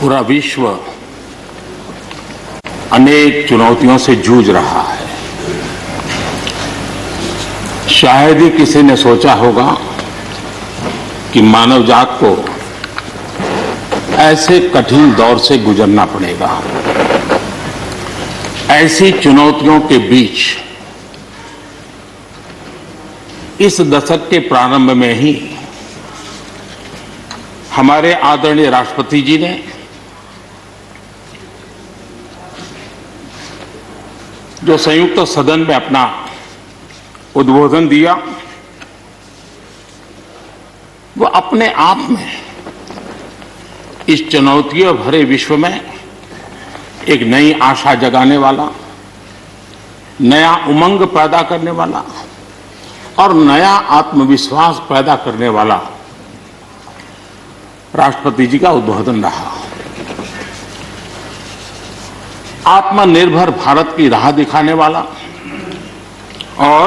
पूरा विश्व अनेक चुनौतियों से जूझ रहा है। शायद ही किसी ने सोचा होगा कि मानव जात को ऐसे कठिन दौर से गुजरना पड़ेगा। ऐसी चुनौतियों के बीच इस दशक के प्रारंभ में ही हमारे आदरणीय राष्ट्रपति जी ने जो संयुक्त सदन में अपना उद्बोधन दिया, वो अपने आप में इस चुनौतियों भरे विश्व में एक नई आशा जगाने वाला, नया उमंग पैदा करने वाला और नया आत्मविश्वास पैदा करने वाला राष्ट्रपति जी का उद्बोधन रहा। आत्मनिर्भर भारत की राह दिखाने वाला और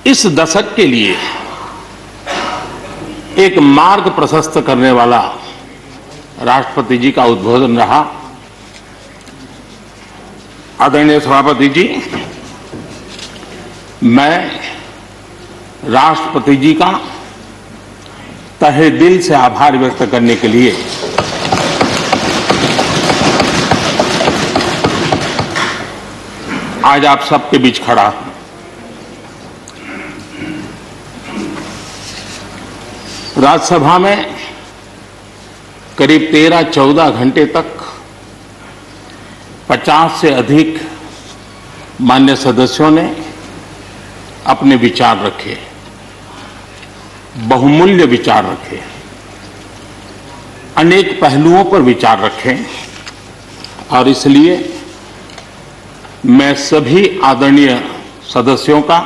इस दशक के लिए एक मार्ग प्रशस्त करने वाला राष्ट्रपति जी का उद्बोधन रहा। आदरणीय सभापति जी, मैं राष्ट्रपति जी का तहे दिल से आभार व्यक्त करने के लिए आज आप सबके बीच खड़ा हूं। राज्यसभा में करीब 13-14 घंटे तक 50 से अधिक मान्य सदस्यों ने अपने विचार रखे, बहुमूल्य विचार रखे, अनेक पहलुओं पर विचार रखे और इसलिए मैं सभी आदरणीय सदस्यों का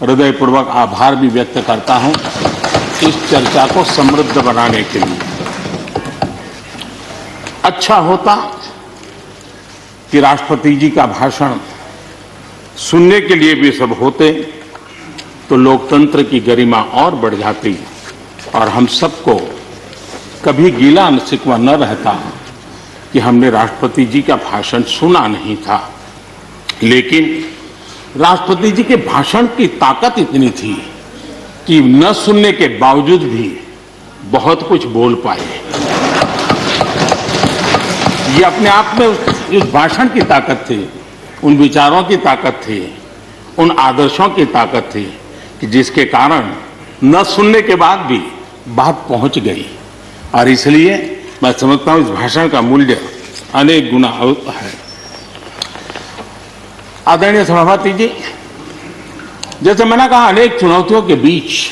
हृदयपूर्वक आभार भी व्यक्त करता हूं इस चर्चा को समृद्ध बनाने के लिए। अच्छा होता कि राष्ट्रपति जी का भाषण सुनने के लिए भी सब होते तो लोकतंत्र की गरिमा और बढ़ जाती और हम सबको कभी गिला शिकवा न रहता कि हमने राष्ट्रपति जी का भाषण सुना नहीं था। लेकिन राष्ट्रपति जी के भाषण की ताकत इतनी थी कि न सुनने के बावजूद भी बहुत कुछ बोल पाए। ये अपने आप में उस भाषण की ताकत थी, उन विचारों की ताकत थी, उन आदर्शों की ताकत थी कि जिसके कारण न सुनने के बाद भी बात पहुंच गई। और इसलिए मैं समझता हूं इस भाषण का मूल्य अनेक गुना है। आदरणीय सभापति जी, जैसे मैंने कहा, अनेक चुनौतियों के बीच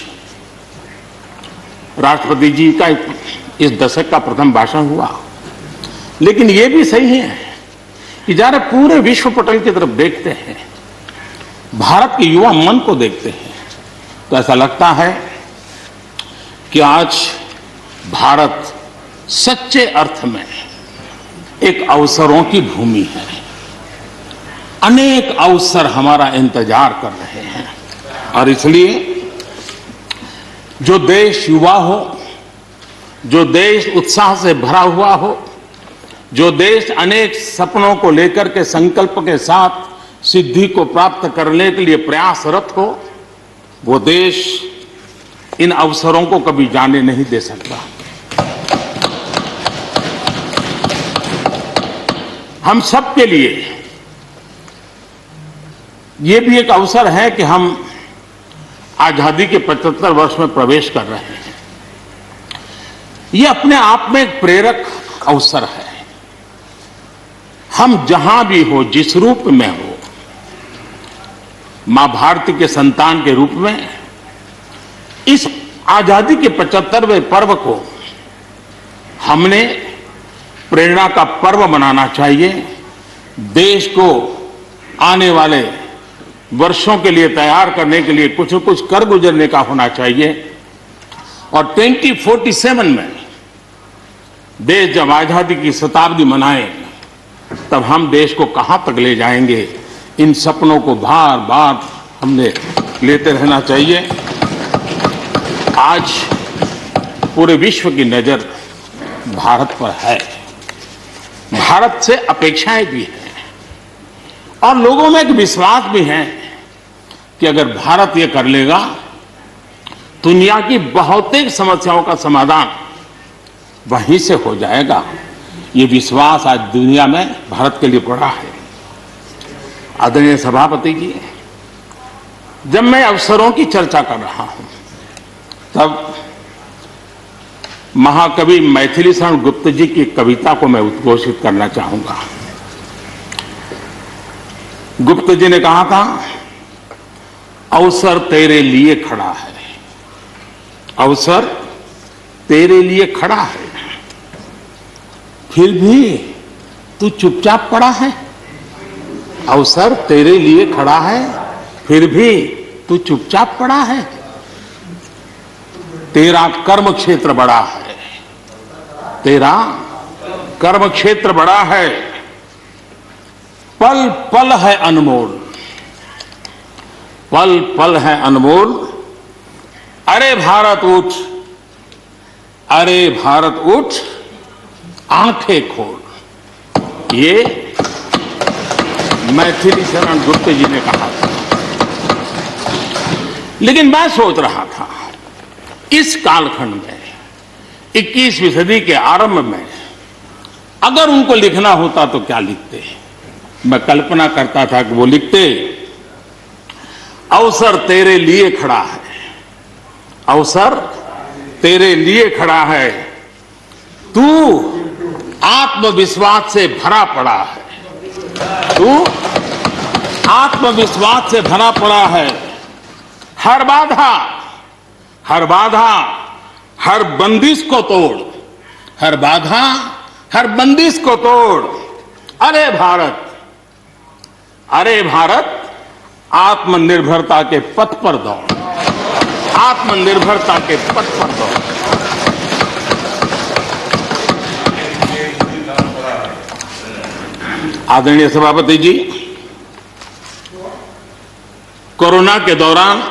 राष्ट्रपति जी का इस दशक का प्रथम भाषण हुआ। लेकिन यह भी सही है कि जरा पूरे विश्व पटल की तरफ देखते हैं, भारत के युवा मन को देखते हैं, तो ऐसा लगता है कि आज भारत सच्चे अर्थ में एक अवसरों की भूमि है। अनेक अवसर हमारा इंतजार कर रहे हैं और इसलिए जो देश युवा हो, जो देश उत्साह से भरा हुआ हो, जो देश अनेक सपनों को लेकर के संकल्प के साथ सिद्धि को प्राप्त करने के लिए प्रयासरत हो, वो देश इन अवसरों को कभी जाने नहीं दे सकता। हम सब के लिए ये भी एक अवसर है कि हम आजादी के 75 वर्ष में प्रवेश कर रहे हैं। ये अपने आप में एक प्रेरक अवसर है। हम जहां भी हो, जिस रूप में हो, मां भारती के संतान के रूप में इस आजादी के 75वें पर्व को हमने प्रेरणा का पर्व बनाना चाहिए। देश को आने वाले वर्षों के लिए तैयार करने के लिए कुछ न कुछ कर गुजरने का होना चाहिए। और 2047 में देश जब आजादी की शताब्दी मनाए, तब हम देश को कहां तक ले जाएंगे, इन सपनों को बार बार हमने लेते रहना चाहिए। आज पूरे विश्व की नजर भारत पर है, भारत से अपेक्षाएं भी हैं और लोगों में एक विश्वास भी है कि अगर भारत ये कर लेगा दुनिया की बहुतेक समस्याओं का समाधान वहीं से हो जाएगा। ये विश्वास आज दुनिया में भारत के लिए बड़ा है। आदरणीय सभापति जी, जब मैं अवसरों की चर्चा कर रहा हूं तब महाकवि मैथिली शरण गुप्त जी की कविता को मैं उद्घोषित करना चाहूंगा। गुप्त जी ने कहा था, अवसर तेरे लिए खड़ा है, अवसर तेरे लिए खड़ा है, फिर भी तू चुपचाप पड़ा है। अवसर तेरे लिए खड़ा है, फिर भी तू चुपचाप पड़ा है। तेरा कर्म क्षेत्र बड़ा है, तेरा कर्म क्षेत्र बड़ा है, पल पल है अनमोल, पल पल है अनमोल। अरे भारत उठ, अरे भारत उठ, आंखें खोल। ये मैथिली शरण गुप्त जी ने कहा था। लेकिन मैं सोच रहा था, इस कालखंड में 21वीं सदी के आरंभ में अगर उनको लिखना होता तो क्या लिखते? मैं कल्पना करता था कि वो लिखते, अवसर तेरे लिए खड़ा है, अवसर तेरे लिए खड़ा है, तू आत्मविश्वास से भरा पड़ा है, तू आत्मविश्वास से भरा पड़ा है। हर बाधा, हर बाधा, हर बंदिश को तोड़, हर बाधा, हर बंदिश को तोड़। अरे भारत, अरे भारत, आत्मनिर्भरता के पथ पर दौड़, आत्मनिर्भरता के पथ पर दौड़। आदरणीय सभापति जी, कोरोना के दौरान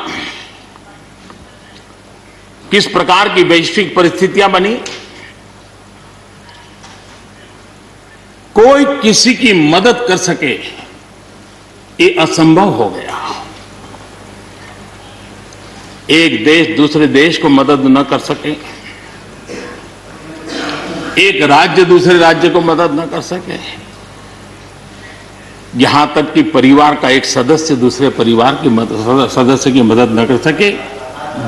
किस प्रकार की वैश्विक परिस्थितियां बनी, कोई किसी की मदद कर सके ये असंभव हो गया। एक देश दूसरे देश को मदद न कर सके, एक राज्य दूसरे राज्य को मदद न कर सके, यहां तक कि परिवार का एक सदस्य दूसरे परिवार की सदस्य की मदद न कर सके,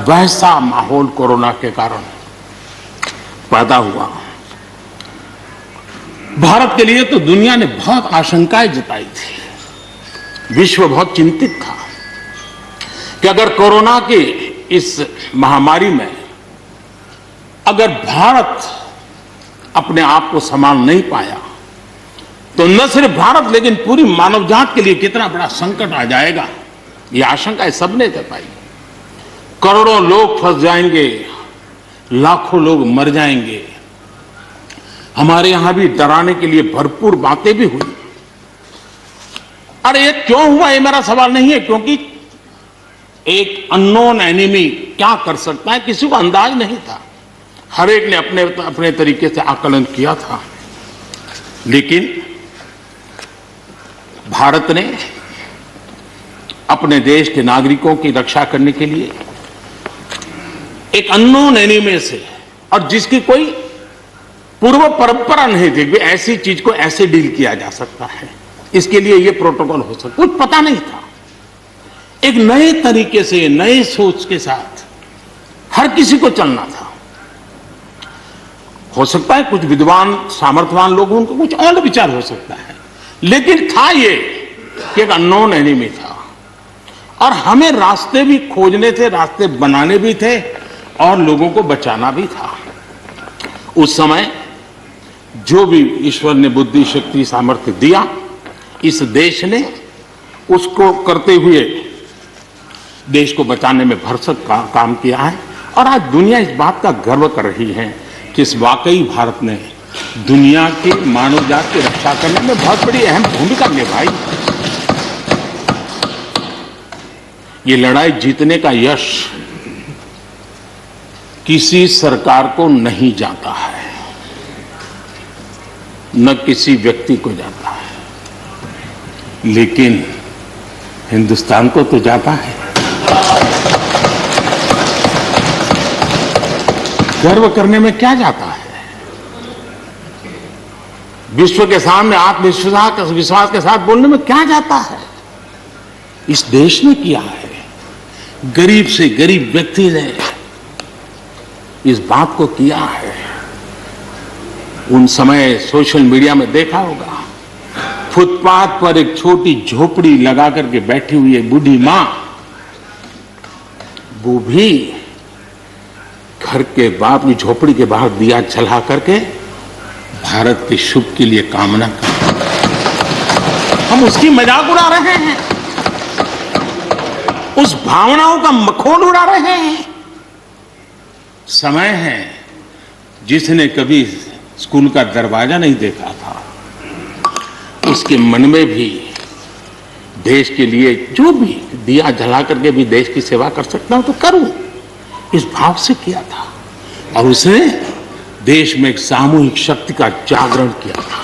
वैसा माहौल कोरोना के कारण पैदा हुआ। भारत के लिए तो दुनिया ने बहुत आशंकाएं जताई थी, विश्व बहुत चिंतित था कि अगर कोरोना की इस महामारी में अगर भारत अपने आप को संभाल नहीं पाया तो न सिर्फ भारत लेकिन पूरी मानव जात के लिए कितना बड़ा संकट आ जाएगा, ये आशंकाएं सबने जताई। करोड़ों लोग फंस जाएंगे, लाखों लोग मर जाएंगे। हमारे यहां भी डराने के लिए भरपूर बातें भी हुई। अरे ये क्यों हुआ, ये मेरा सवाल नहीं है, क्योंकि एक अननोन एनिमी क्या कर सकता है किसी को अंदाज नहीं था। हर एक ने अपने अपने तरीके से आकलन किया था। लेकिन भारत ने अपने देश के नागरिकों की रक्षा करने के लिए एक अननोन एनिमी से, और जिसकी कोई पूर्व परंपरा नहीं थी कि ऐसी चीज को ऐसे डील किया जा सकता है, इसके लिए ये प्रोटोकॉल हो सकता, कुछ पता नहीं था। एक नए तरीके से, नए सोच के साथ हर किसी को चलना था। हो सकता है कुछ विद्वान सामर्थ्यवान लोग, उनको कुछ और विचार हो सकता है, लेकिन था ये कि एक अननोन एनिमी था और हमें रास्ते भी खोजने थे, रास्ते बनाने भी थे और लोगों को बचाना भी था। उस समय जो भी ईश्वर ने बुद्धि, शक्ति, सामर्थ्य दिया, इस देश ने उसको करते हुए देश को बचाने में भरसक काम किया है। और आज दुनिया इस बात का गर्व कर रही है कि इस वाकई भारत ने दुनिया की मानव जात की रक्षा करने में बहुत बड़ी अहम भूमिका निभाई। ये लड़ाई जीतने का यश किसी सरकार को नहीं जाता है। न किसी व्यक्ति को जाता है, लेकिन हिंदुस्तान को तो जाता है। गर्व करने में क्या जाता है? विश्व के सामने आत्मविश्वास के साथ बोलने में क्या जाता है? इस देश ने किया है। गरीब से गरीब व्यक्ति ने इस बात को किया है। उन समय सोशल मीडिया में देखा होगा, फुटपाथ पर एक छोटी झोपड़ी लगा करके बैठी हुई एक बूढ़ी मां, वो भी घर के बाप की झोपड़ी के बाहर दिया जला करके भारत के शुभ के लिए कामना करते। हम उसकी मजाक उड़ा रहे हैं, उस भावनाओं का मखौल उड़ा रहे हैं। समय है, जिसने कभी स्कूल का दरवाजा नहीं देखा था, उसके मन में भी देश के लिए जो भी दिया जला करके भी देश की सेवा कर सकता हूं तो करूं, इस भाव से किया था। और उसने देश में एक सामूहिक शक्ति का जागरण किया था,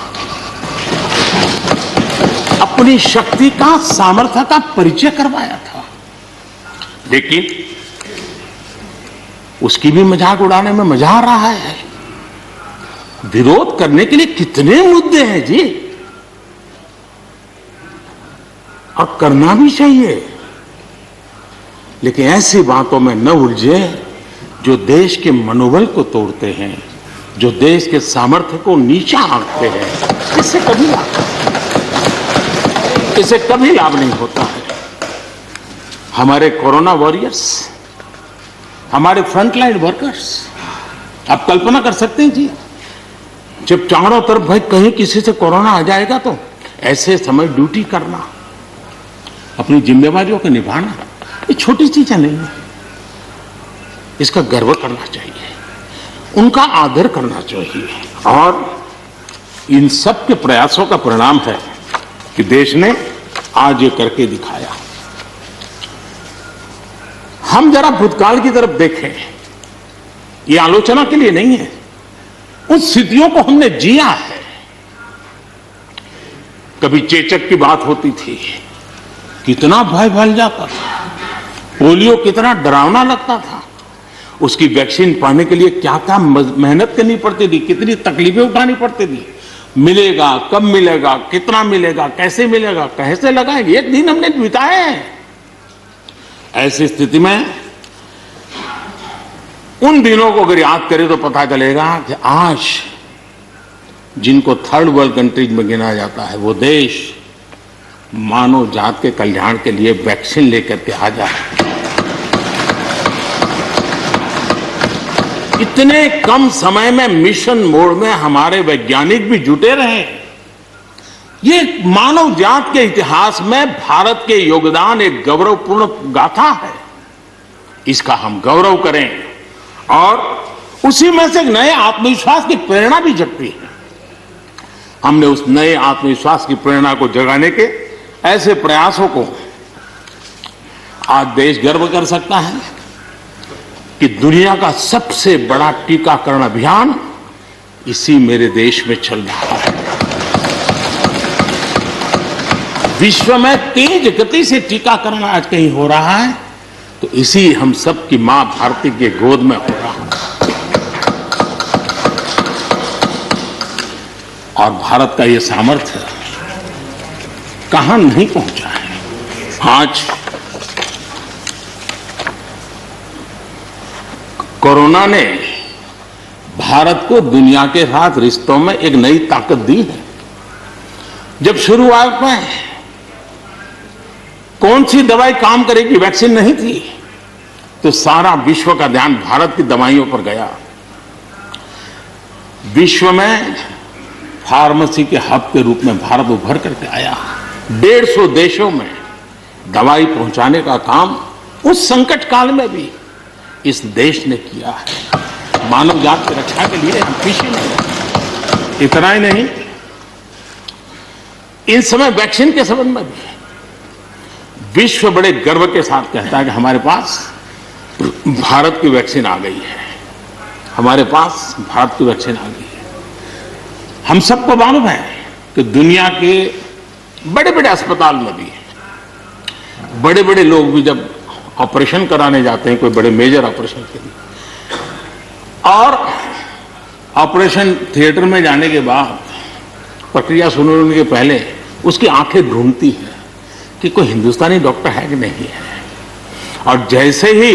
अपनी शक्ति का, सामर्थ्य का परिचय करवाया था। लेकिन उसकी भी मजाक उड़ाने में मजा आ रहा है। विरोध करने के लिए कितने मुद्दे हैं जी, और करना भी चाहिए, लेकिन ऐसी बातों में न उलझे जो देश के मनोबल को तोड़ते हैं, जो देश के सामर्थ्य को नीचा आंकते हैं। इससे कभी लाभ नहीं होता है। हमारे कोरोना वॉरियर्स, हमारे फ्रंटलाइन वर्कर्स, आप कल्पना कर सकते हैं जी, जब चारों तरफ भाई कहीं किसी से कोरोना आ जाएगा तो ऐसे समय ड्यूटी करना, अपनी जिम्मेवारियों को निभाना, ये छोटी चीजें नहीं है। इसका गर्व करना चाहिए, उनका आदर करना चाहिए। और इन सब के प्रयासों का परिणाम है कि देश ने आज ये करके दिखाया। हम जरा भूतकाल की तरफ देखें, ये आलोचना के लिए नहीं है, उन स्थितियों को हमने जिया है। कभी चेचक की बात होती थी, कितना भय फैल जाता था, पोलियो कितना डरावना लगता था, उसकी वैक्सीन पाने के लिए क्या क्या मेहनत करनी पड़ती थी, कितनी तकलीफें उठानी पड़ती थी। मिलेगा, कब मिलेगा, कितना मिलेगा, कैसे मिलेगा, कैसे लगाएंगे, एक दिन हमने बिताए हैं। ऐसी स्थिति में उन दिनों को अगर याद करें तो पता चलेगा कि आज जिनको थर्ड वर्ल्ड कंट्रीज में गिना जाता है, वो देश मानव जात के कल्याण के लिए वैक्सीन लेकर के आ जाए। इतने कम समय में मिशन मोड में हमारे वैज्ञानिक भी जुटे रहे। ये मानव जात के इतिहास में भारत के योगदान एक गौरवपूर्ण गाथा है। इसका हम गौरव करें और उसी में से एक नए आत्मविश्वास की प्रेरणा भी जगती है। हमने उस नए आत्मविश्वास की प्रेरणा को जगाने के ऐसे प्रयासों को आज देश गर्व कर सकता है कि दुनिया का सबसे बड़ा टीकाकरण अभियान इसी मेरे देश में चल रहा है। विश्व में तेज गति से टीकाकरण आज कहीं हो रहा है तो इसी हम सब की मां भारती के गोद में हो रहा है। और भारत का ये सामर्थ्य कहां नहीं पहुंचा है। आज कोरोना ने भारत को दुनिया के साथ रिश्तों में एक नई ताकत दी है। जब शुरुआत में कौन सी दवाई काम करेगी, वैक्सीन नहीं थी, तो सारा विश्व का ध्यान भारत की दवाइयों पर गया। विश्व में फार्मेसी के हब के रूप में भारत उभर करके आया। 150 देशों में दवाई पहुंचाने का काम उस संकट काल में भी इस देश ने किया है। मानव जात की रक्षा के लिए हम पीछे नहीं। इतना ही नहीं, इन समय वैक्सीन के संबंध में भी विश्व बड़े गर्व के साथ कहता है कि हमारे पास भारत की वैक्सीन आ गई है, हमारे पास भारत की वैक्सीन आ गई है। हम सबको मालूम है कि दुनिया के बड़े बड़े अस्पताल में भी बड़े बड़े लोग भी जब ऑपरेशन कराने जाते हैं, कोई बड़े मेजर ऑपरेशन के लिए, और ऑपरेशन थिएटर में जाने के बाद प्रक्रिया सुनने के पहले उसकी आंखें ढूंढती हैं कि कोई हिंदुस्तानी डॉक्टर है कि नहीं है। और जैसे ही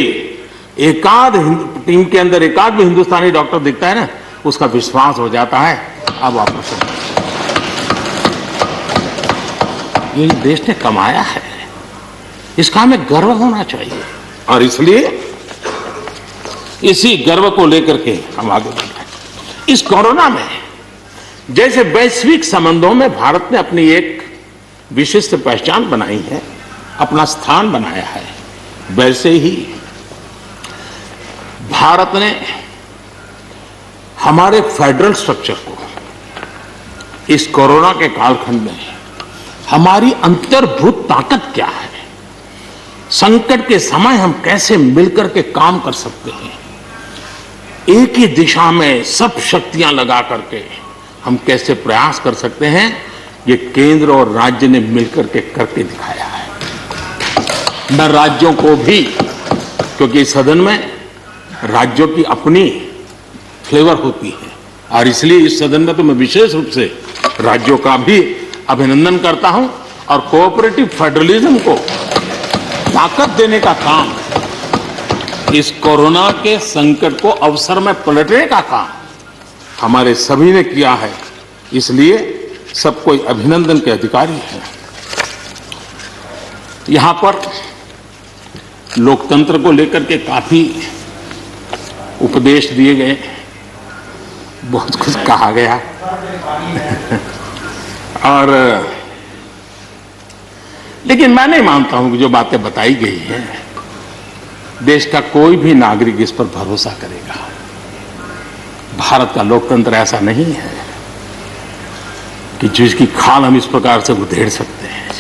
एकाध टीम के अंदर एकाध भी हिंदुस्तानी डॉक्टर दिखता है ना, उसका विश्वास हो जाता है अब ऑपरेशन। ये देश ने कमाया है, इसका हमें गर्व होना चाहिए, और इसलिए इसी गर्व को लेकर के हम आगे बढ़ रहे हैं। इस कोरोना में जैसे वैश्विक संबंधों में भारत ने अपनी एक विशिष्ट पहचान बनाई है, अपना स्थान बनाया है, वैसे ही भारत ने हमारे फेडरल स्ट्रक्चर को इस कोरोना के कालखंड में, हमारी अंतर्भूत ताकत क्या है, संकट के समय हम कैसे मिलकर के काम कर सकते हैं, एक ही दिशा में सब शक्तियां लगा करके हम कैसे प्रयास कर सकते हैं, ये केंद्र और राज्य ने मिलकर के करके दिखाया है। न राज्यों को भी, क्योंकि इस सदन में राज्यों की अपनी फ्लेवर होती है, और इसलिए इस सदन में तो मैं विशेष रूप से राज्यों का भी अभिनंदन करता हूं, और कोऑपरेटिव फेडरलिज्म को ताकत देने का काम, इस कोरोना के संकट को अवसर में पलटने का काम हमारे सभी ने किया है, इसलिए सब कोई अभिनंदन के अधिकारी हैं। यहां पर लोकतंत्र को लेकर के काफी उपदेश दिए गए, बहुत कुछ कहा गया और लेकिन मैं नहीं मानता हूं कि जो बातें बताई गई हैं देश का कोई भी नागरिक इस पर भरोसा करेगा। भारत का लोकतंत्र ऐसा नहीं है कि जिसकी खाल हम इस प्रकार से उधेड़ सकते हैं।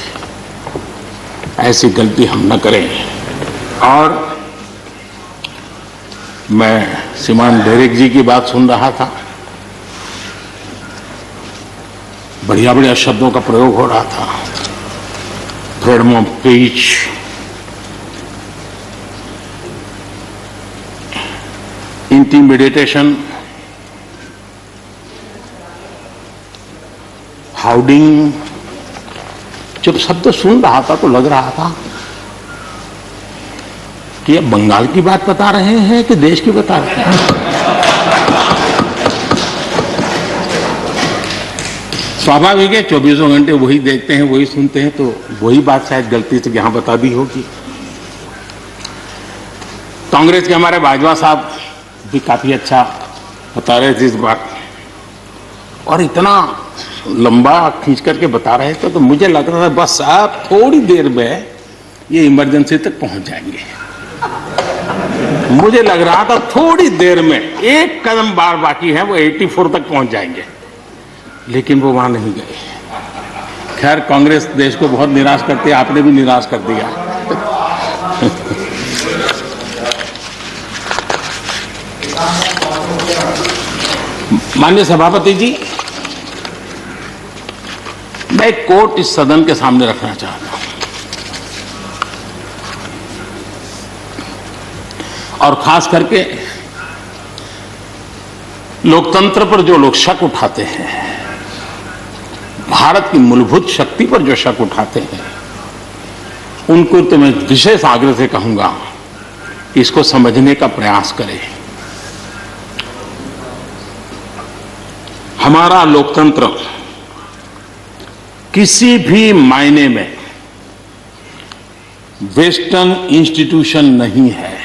ऐसी गलती हम न करें। और मैं श्रीमान डेरेक जी की बात सुन रहा था, बढ़िया बढ़िया शब्दों का प्रयोग हो रहा था, फ्रीडम ऑफ स्पीच, इंटिमिडेशन, हाउडिंग। जब शब्द सुन रहा था तो लग रहा था कि ये बंगाल की बात बता रहे हैं कि देश की बता रहे हैं। स्वाभाविक है, 24 घंटे वही देखते हैं, वही सुनते हैं, तो वही बात शायद गलती से यहां बता दी होगी। कांग्रेस के हमारे बाजवा साहब भी काफी अच्छा बता रहे थे इस बार, और इतना लंबा खींच करके बता रहे थे तो मुझे लग रहा था बस आप थोड़ी देर में ये इमरजेंसी तक पहुंच जाएंगे। मुझे लग रहा था थोड़ी देर में, एक कदम बार बाकी है, वो 84 तक पहुंच जाएंगे, लेकिन वो वहां नहीं गए। खैर, कांग्रेस देश को बहुत निराश करती है, आपने भी निराश कर दिया। माननीय सभापति जी, मैं एक कोट इस सदन के सामने रखना चाहता हूं, और खास करके लोकतंत्र पर जो लोग शक उठाते हैं, भारत की मूलभूत शक्ति पर जो शक उठाते हैं, उनको तो मैं विशेष आग्रह से कहूंगा कि इसको समझने का प्रयास करें। हमारा लोकतंत्र किसी भी मायने में वेस्टर्न इंस्टीट्यूशन नहीं है,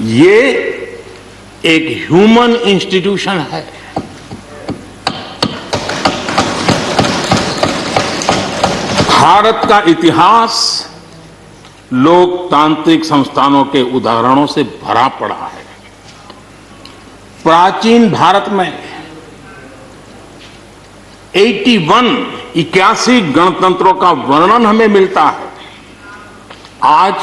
ये एक ह्यूमन इंस्टीट्यूशन है। भारत का इतिहास लोकतांत्रिक संस्थानों के उदाहरणों से भरा पड़ा है। प्राचीन भारत में 81 गणतंत्रों का वर्णन हमें मिलता है। आज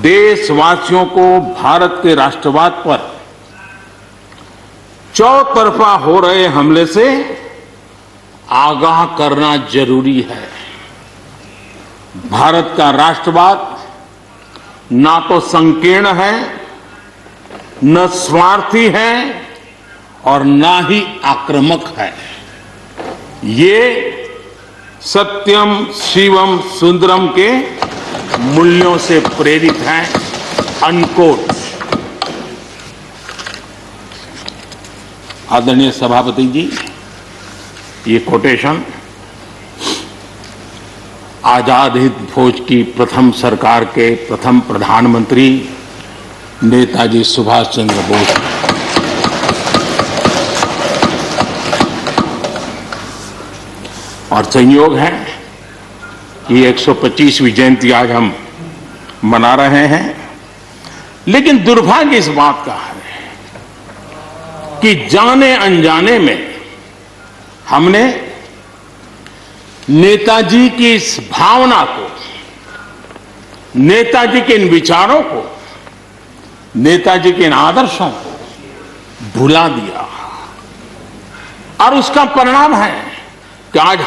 देशवासियों को भारत के राष्ट्रवाद पर चौतरफा हो रहे हमले से आगाह करना जरूरी है। भारत का राष्ट्रवाद ना तो संकीर्ण है, न स्वार्थी है और ना ही आक्रामक है। ये सत्यम शिवम सुंदरम के मूल्यों से प्रेरित है। अनकोट। आदरणीय सभापति जी, ये कोटेशन आजाद हिंद फौज की प्रथम सरकार के प्रथम प्रधानमंत्री नेताजी सुभाष चंद्र बोस और संयोग है कि 125वीं जयंती आज हम मना रहे हैं। लेकिन दुर्भाग्य इस बात का है कि जाने अनजाने में हमने नेताजी की इस भावना को, नेताजी के इन विचारों को, नेताजी के इन आदर्शों को भुला दिया। और उसका परिणाम है कि आज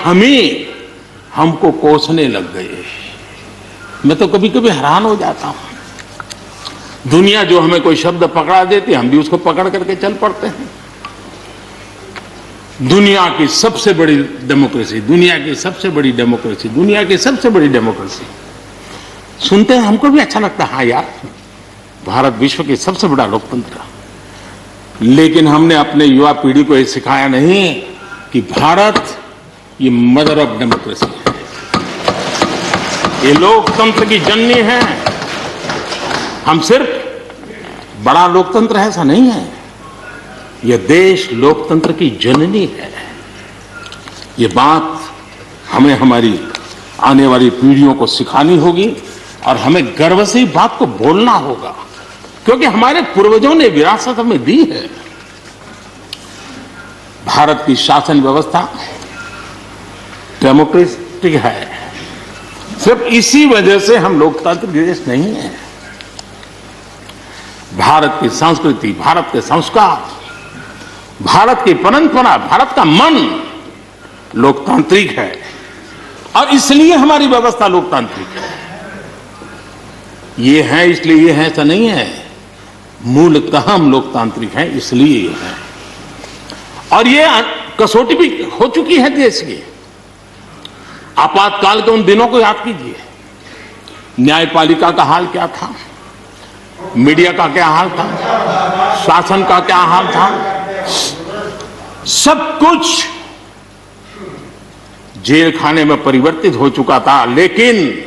हमको कोसने लग गए। मैं तो कभी कभी हैरान हो जाता हूं। दुनिया जो हमें कोई शब्द पकड़ा देती है, हम भी उसको पकड़ करके चल पड़ते हैं। दुनिया की सबसे बड़ी डेमोक्रेसी, दुनिया की सबसे बड़ी डेमोक्रेसी, दुनिया की सबसे बड़ी डेमोक्रेसी सुनते हैं, हमको भी अच्छा लगता है। हाँ यार, भारत विश्व की सबसे बड़ा लोकतंत्र। लेकिन हमने अपने युवा पीढ़ी को यह सिखाया नहीं कि भारत ये मदर ऑफ डेमोक्रेसी है, ये लोकतंत्र की जननी है। हम सिर्फ बड़ा लोकतंत्र है ऐसा नहीं है, यह देश लोकतंत्र की जननी है। ये बात हमें हमारी आने वाली पीढ़ियों को सिखानी होगी और हमें गर्व से इस बात को बोलना होगा, क्योंकि हमारे पूर्वजों ने विरासत हमें दी है। भारत की शासन व्यवस्था डेमोक्रेटिक है। सिर्फ इसी वजह से हम लोकतांत्रिक देश नहीं है। भारत की संस्कृति, भारत के संस्कार, भारत की परंपरा, भारत का मन लोकतांत्रिक है और इसलिए हमारी व्यवस्था लोकतांत्रिक है। ये है इसलिए ये है ऐसा नहीं है, मूलतः हम लोकतांत्रिक हैं इसलिए ये है। और ये कसौटी भी हो चुकी है देश की। आपातकाल के उन दिनों को याद कीजिए, न्यायपालिका का हाल क्या था, मीडिया का क्या हाल था, शासन का क्या हाल था। सब कुछ जेल खाने में परिवर्तित हो चुका था। लेकिन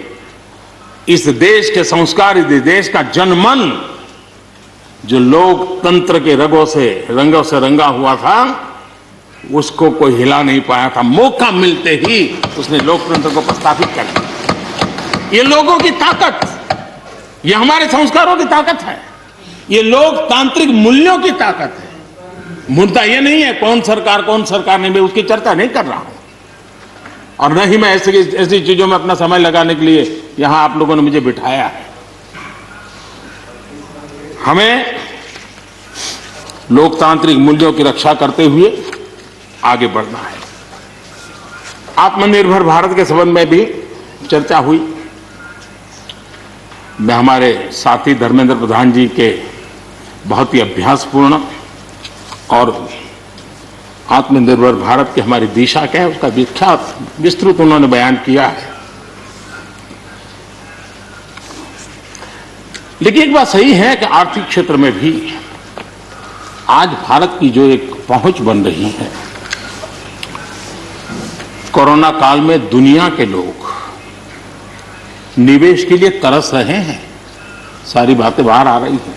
इस देश के संस्कार, इस देश का जनमन जो लोकतंत्र के रंगों से रंगा हुआ था, उसको कोई हिला नहीं पाया था। मौका मिलते ही उसने लोकतंत्र को प्रस्तावित कर दिया। ये लोगों की ताकत, ये हमारे संस्कारों की ताकत है, ये लोकतांत्रिक मूल्यों की ताकत है। मुद्दा ये नहीं है कौन सरकार नहीं, मैं उसकी चर्चा नहीं कर रहा हूं और न ही मैं ऐसी चीजों में अपना समय लगाने के लिए यहां आप लोगों ने मुझे बिठाया है। हमें लोकतांत्रिक मूल्यों की रक्षा करते हुए आगे बढ़ना है। आत्मनिर्भर भारत के संबंध में भी चर्चा हुई। मैं हमारे साथी धर्मेंद्र प्रधान जी के बहुत ही अभ्यासपूर्ण और आत्मनिर्भर भारत की हमारी दिशा क्या है उसका विख्यात विस्तृत उन्होंने बयान किया है। लेकिन एक बात सही है कि आर्थिक क्षेत्र में भी आज भारत की जो एक पहुंच बन रही है, कोरोना काल में दुनिया के लोग निवेश के लिए तरस रहे हैं, सारी बातें बाहर आ रही हैं।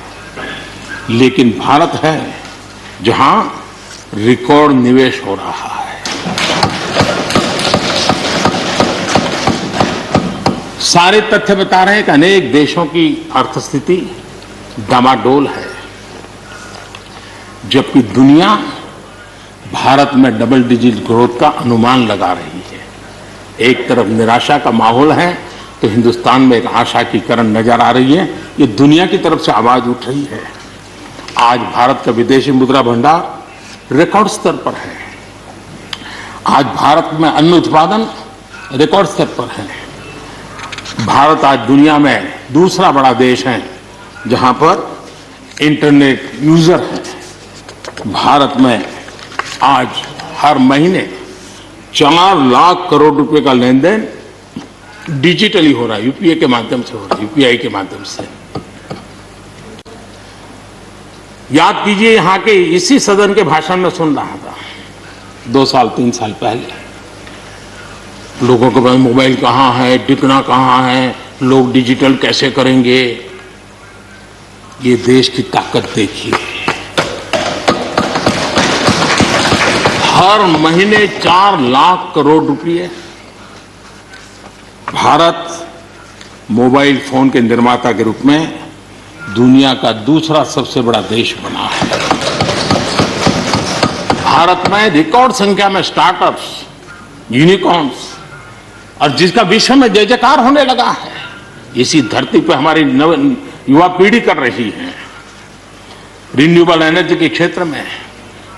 लेकिन भारत है जहां रिकॉर्ड निवेश हो रहा है। सारे तथ्य बता रहे हैं कि अनेक देशों की अर्थस्थिति डामाडोल है, जबकि दुनिया भारत में डबल डिजिट ग्रोथ का अनुमान लगा रही है। एक तरफ निराशा का माहौल है तो हिंदुस्तान में एक आशा की किरण नजर आ रही है। ये दुनिया की तरफ से आवाज उठ रही है। आज भारत का विदेशी मुद्रा भंडार रिकॉर्ड स्तर पर है। आज भारत में अन्न उत्पादन रिकॉर्ड स्तर पर है। भारत आज दुनिया में दूसरा बड़ा देश है जहां पर इंटरनेट यूजर है। भारत में आज हर महीने 4 लाख करोड़ रुपए का लेन देन डिजिटली हो रहा है, यूपीआई के माध्यम से हो रहा है, यूपीआई के माध्यम से। याद कीजिए, यहां के इसी सदन के भाषण में सुन रहा था 2 साल 3 साल पहले, लोगों के पास मोबाइल कहां है, टिकना कहां है, लोग डिजिटल कैसे करेंगे। ये देश की ताकत देखिए, हर महीने 4 लाख करोड़ रुपए भारत मोबाइल फोन के निर्माता के रूप में दुनिया का दूसरा सबसे बड़ा देश बना है। भारत में रिकॉर्ड संख्या में स्टार्टअप्स, यूनिकॉर्न्स, और जिसका विश्व में जय जयकार होने लगा है, इसी धरती पर हमारी युवा पीढ़ी कर रही है। रिन्यूएबल एनर्जी के क्षेत्र में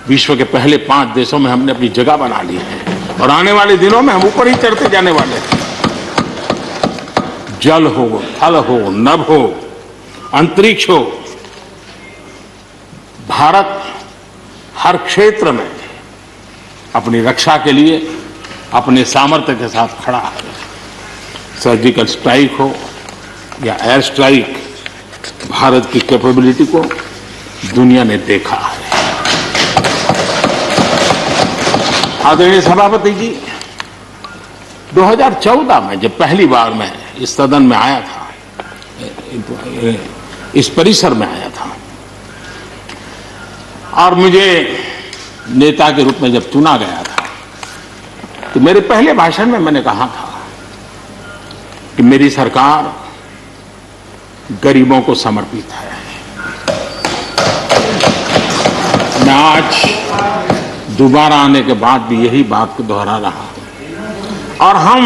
विश्व के पहले 5 देशों में हमने अपनी जगह बना ली है और आने वाले दिनों में हम ऊपर ही चढ़ते जाने वाले हैं। जल हो, थल हो, नभ हो, अंतरिक्ष हो, भारत हर क्षेत्र में अपनी रक्षा के लिए अपने सामर्थ्य के साथ खड़ा है। सर्जिकल स्ट्राइक हो या एयर स्ट्राइक, भारत की कैपेबिलिटी को दुनिया ने देखा है। आदरणीय सभापति जी, 2014 में जब पहली बार मैं इस सदन में आया था, इस परिसर में आया था, और मुझे नेता के रूप में जब चुना गया था, तो मेरे पहले भाषण में मैंने कहा था कि मेरी सरकार गरीबों को समर्पित है। मैं आज दोबारा आने के बाद भी यही बात को दोहरा रहा हूं, और हम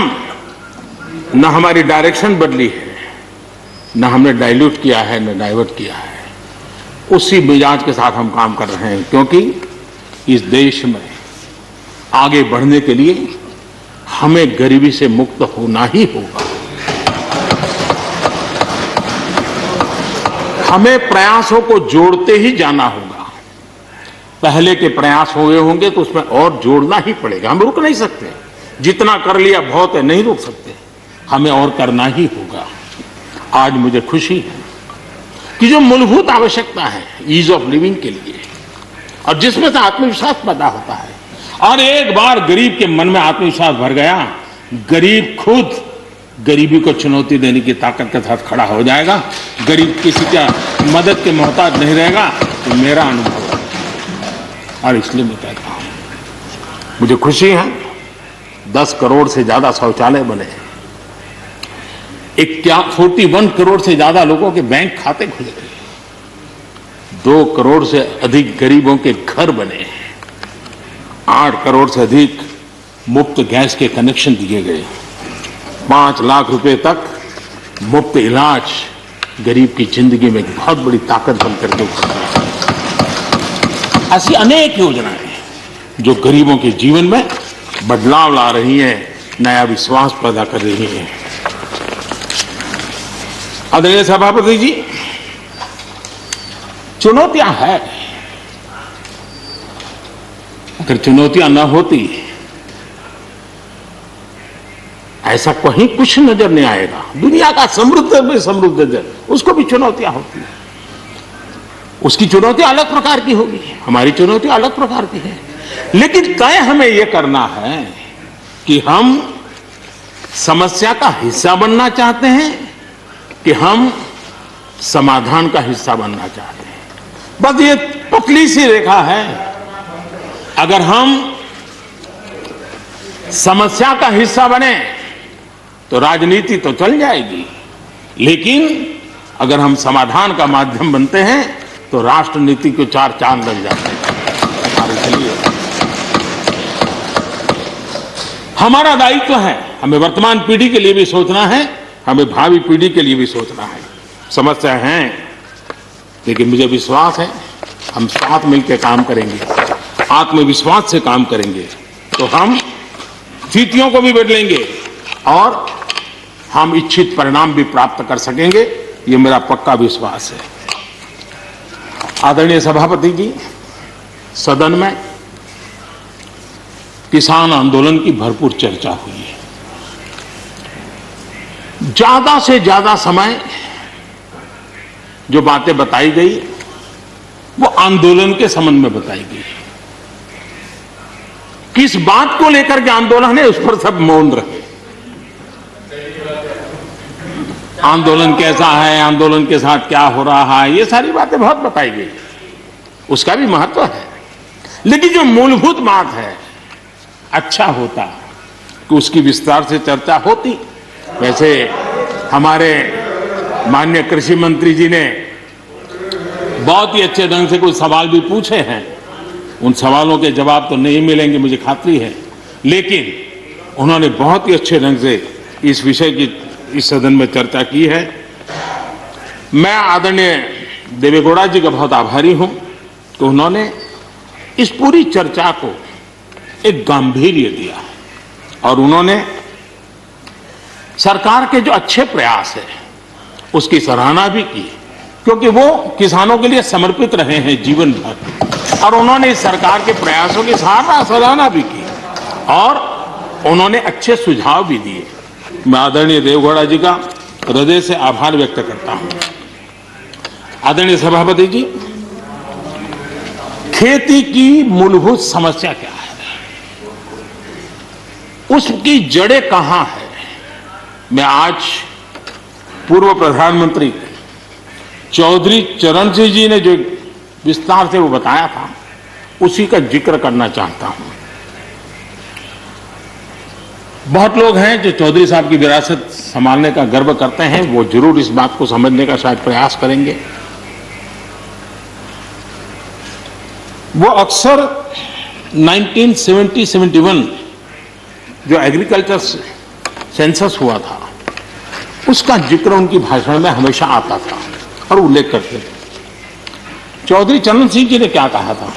न हमारी डायरेक्शन बदली है, न हमने डाइल्यूट किया है, न डाइवर्ट किया है। उसी मिजाज के साथ हम काम कर रहे हैं, क्योंकि इस देश में आगे बढ़ने के लिए हमें गरीबी से मुक्त होना ही होगा। हमें प्रयासों को जोड़ते ही जाना होगा। पहले के प्रयास हुए होंगे तो उसमें और जोड़ना ही पड़ेगा, हम रुक नहीं सकते। जितना कर लिया बहुत है, नहीं रुक सकते, हमें और करना ही होगा। आज मुझे खुशी है कि जो मूलभूत आवश्यकता है ईज ऑफ लिविंग के लिए, और जिसमें से आत्मविश्वास पैदा होता है, और एक बार गरीब के मन में आत्मविश्वास भर गया, गरीब खुद गरीबी को चुनौती देने की ताकत के साथ खड़ा हो जाएगा। गरीब किसी का मदद के मोहताज नहीं रहेगा। तो मेरा अनुभव है, और इसलिए मैं कहता हूं, मुझे खुशी है 10 करोड़ से ज्यादा शौचालय बने, 41 करोड़ से ज्यादा लोगों के बैंक खाते खुले, 2 करोड़ से अधिक गरीबों के घर बने, 8 करोड़ से अधिक मुफ्त गैस के कनेक्शन दिए गए, 5 लाख रुपए तक मुफ्त इलाज गरीब की जिंदगी में एक बहुत बड़ी ताकत बनकर के उभर रही है। ऐसी अनेक योजनाएं जो गरीबों के जीवन में बदलाव ला रही हैं, नया विश्वास पैदा कर रही हैं। आदरणीय सभापति जी, चुनौतियां हैं। अगर चुनौतियां न होती, ऐसा कहीं कुछ नजर नहीं आएगा। दुनिया का समृद्ध में समृद्ध देश, उसको भी चुनौतियां होती हैं। उसकी चुनौती अलग प्रकार की होगी, हमारी चुनौती अलग प्रकार की है। लेकिन तय हमें यह करना है कि हम समस्या का हिस्सा बनना चाहते हैं कि हम समाधान का हिस्सा बनना चाहते हैं। बस ये पतली सी रेखा है। अगर हम समस्या का हिस्सा बने तो राजनीति तो चल जाएगी, लेकिन अगर हम समाधान का माध्यम बनते हैं तो राष्ट्रनीति को 4 चांद लग जाते हैं। हमारे लिए हमारा दायित्व है, हमें वर्तमान पीढ़ी के लिए भी सोचना है, हमें भावी पीढ़ी के लिए भी सोचना है। समस्या है, लेकिन मुझे विश्वास है हम साथ मिलकर काम करेंगे आत्मविश्वास से काम करेंगे तो हम स्थितियों को भी बदलेंगे और हम इच्छित परिणाम भी प्राप्त कर सकेंगे, ये मेरा पक्का विश्वास है। आदरणीय सभापति जी, सदन में किसान आंदोलन की भरपूर चर्चा हुई है। ज्यादा से ज्यादा समय जो बातें बताई गई वो आंदोलन के संबंध में बताई गई। किस बात को लेकर के आंदोलन है उस पर सब मौन रहे। आंदोलन कैसा है, आंदोलन के साथ क्या हो रहा है, ये सारी बातें बहुत बताई गई, उसका भी महत्व है। लेकिन जो मूलभूत बात है, अच्छा होता कि उसकी विस्तार से चर्चा होती। वैसे हमारे माननीय कृषि मंत्री जी ने बहुत ही अच्छे ढंग से कुछ सवाल भी पूछे हैं, उन सवालों के जवाब तो नहीं मिलेंगे मुझे खात्री है, लेकिन उन्होंने बहुत ही अच्छे ढंग से इस विषय की इस सदन में चर्चा की है। मैं आदरणीय देवेगौड़ा जी का बहुत आभारी हूं कि उन्होंने इस पूरी चर्चा को एक गांधीर्य दिया और उन्होंने सरकार के जो अच्छे प्रयास है उसकी सराहना भी की, क्योंकि वो किसानों के लिए समर्पित रहे हैं जीवन भर, और उन्होंने इस सरकार के प्रयासों की सराहना भी की और उन्होंने अच्छे सुझाव भी दिए। मैं आदरणीय देवेगौड़ा जी का हृदय से आभार व्यक्त करता हूं। आदरणीय सभापति जी, खेती की मूलभूत समस्या क्या है, उसकी जड़ें कहां है, मैं आज पूर्व प्रधानमंत्री चौधरी चरण सिंह जी ने जो विस्तार से वो बताया था उसी का जिक्र करना चाहता हूं। बहुत लोग हैं जो चौधरी साहब की विरासत संभालने का गर्व करते हैं, वो जरूर इस बात को समझने का शायद प्रयास करेंगे। वो अक्सर 1970-71 जो एग्रीकल्चर सेंसस हुआ था उसका जिक्र उनकी भाषण में हमेशा आता था और उल्लेख करते थे। चौधरी चरण सिंह जी ने क्या कहा था,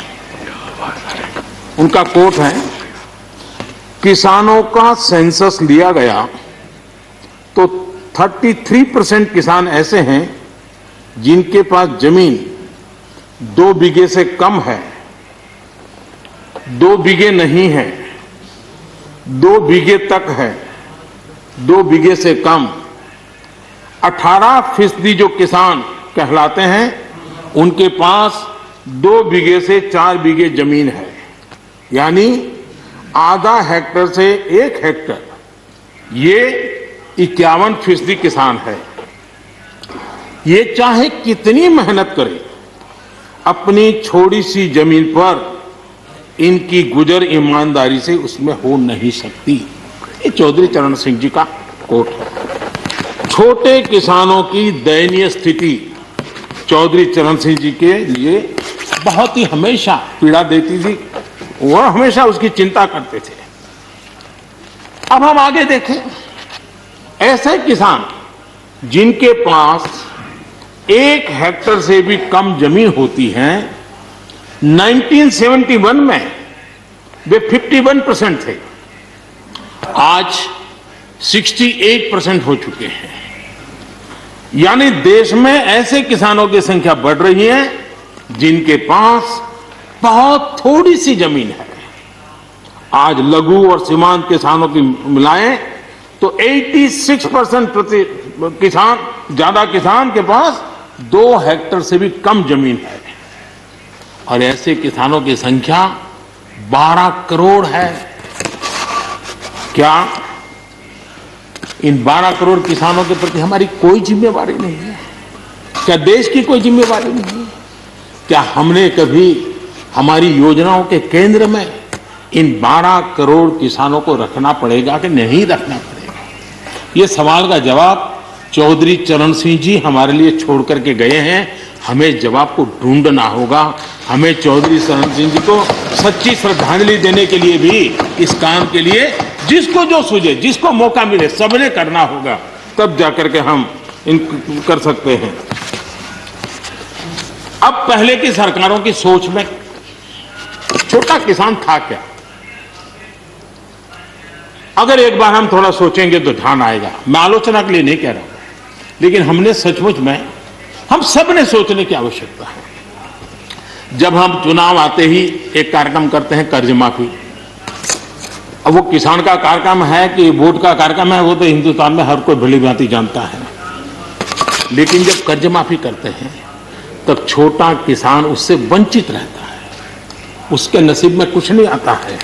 उनका कोट है, किसानों का सेंसस लिया गया तो 33% किसान ऐसे हैं जिनके पास जमीन 2 बीघे से कम है, 2 बीघे नहीं है, 2 बीघे तक है, 2 बीघे से कम। 18% जो किसान कहलाते हैं उनके पास 2 बीघे से 4 बीघे जमीन है, यानी आधा हेक्टर से 1 हेक्टर, ये 51% किसान है। ये चाहे कितनी मेहनत करे अपनी छोटी सी जमीन पर इनकी गुजर ईमानदारी से उसमें हो नहीं सकती। ये चौधरी चरण सिंह जी का कोट है। छोटे किसानों की दयनीय स्थिति चौधरी चरण सिंह जी के लिए बहुत ही हमेशा पीड़ा देती थी, वह हमेशा उसकी चिंता करते थे। अब हम आगे देखें, ऐसे किसान जिनके पास 1 हेक्टर से भी कम जमीन होती है, 1971 में वे 51% थे, आज 68% हो चुके हैं। यानी देश में ऐसे किसानों की संख्या बढ़ रही है जिनके पास बहुत थोड़ी सी जमीन है। आज लघु और सीमांत किसानों की मिलाएं तो 86% ज्यादा किसान के पास 2 हेक्टर से भी कम जमीन है, और ऐसे किसानों की संख्या 12 करोड़ है। क्या इन 12 करोड़ किसानों के प्रति हमारी कोई जिम्मेवारी नहीं है? क्या देश की कोई जिम्मेवारी नहीं है? क्या हमने कभी हमारी योजनाओं के केंद्र में इन 12 करोड़ किसानों को रखना पड़ेगा कि नहीं रखना पड़ेगा? ये सवाल का जवाब चौधरी चरण सिंह जी हमारे लिए छोड़ करके गए हैं। हमें जवाब को ढूंढना होगा। हमें चौधरी चरण सिंह जी को सच्ची श्रद्धांजलि देने के लिए भी इस काम के लिए जिसको जो सूझे, जिसको मौका मिले, सबने करना होगा, तब जाकर के हम इन कर सकते हैं। अब पहले की सरकारों की सोच में छोटा किसान था क्या? अगर एक बार हम थोड़ा सोचेंगे तो ध्यान आएगा। मैं आलोचना के लिए नहीं कह रहा हूं, लेकिन हमने सचमुच में, हम सब ने सोचने की आवश्यकता है। जब हम चुनाव आते ही एक कार्यक्रम करते हैं कर्ज माफी, अब वो किसान का कार्यक्रम है कि वोट का कार्यक्रम है, वो तो हिंदुस्तान में हर कोई भली भांति जानता है। लेकिन जब कर्ज माफी करते हैं तब छोटा किसान उससे वंचित रहता है, उसके नसीब में कुछ नहीं आता है,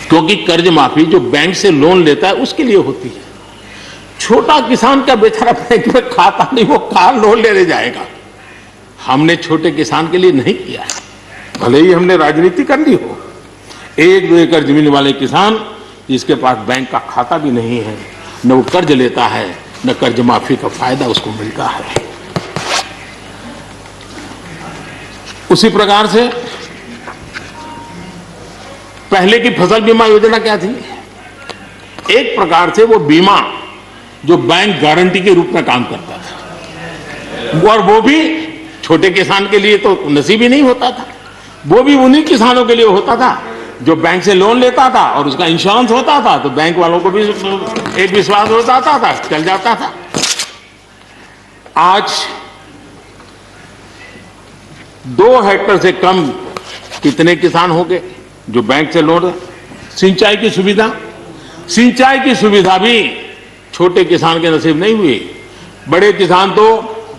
क्योंकि कर्ज माफी जो बैंक से लोन लेता है उसके लिए होती है। छोटा किसान का बेचारा बैंक में खाता नहीं, वो कार लोन लेने जाएगा। हमने छोटे किसान के लिए नहीं किया है, भले ही हमने राजनीति कर ली हो। 1-2 एकड़ जमीन वाले किसान जिसके पास बैंक का खाता भी नहीं है, न वो कर्ज लेता है, न कर्ज माफी का फायदा उसको मिलता है। उसी प्रकार से पहले की फसल बीमा योजना क्या थी? एक प्रकार से वो बीमा जो बैंक गारंटी के रूप में काम करता था, और वो भी छोटे किसान के लिए तो नसीब ही नहीं होता था। वो भी उन्हीं किसानों के लिए होता था जो बैंक से लोन लेता था और उसका इंश्योरेंस होता था, तो बैंक वालों को भी एक विश्वास हो जाता था, चल जाता था। आज 2 हेक्टेयर से कम कितने किसान हो गए जो बैंक से लोन? सिंचाई की सुविधा भी छोटे किसान के नसीब नहीं हुई। बड़े किसान तो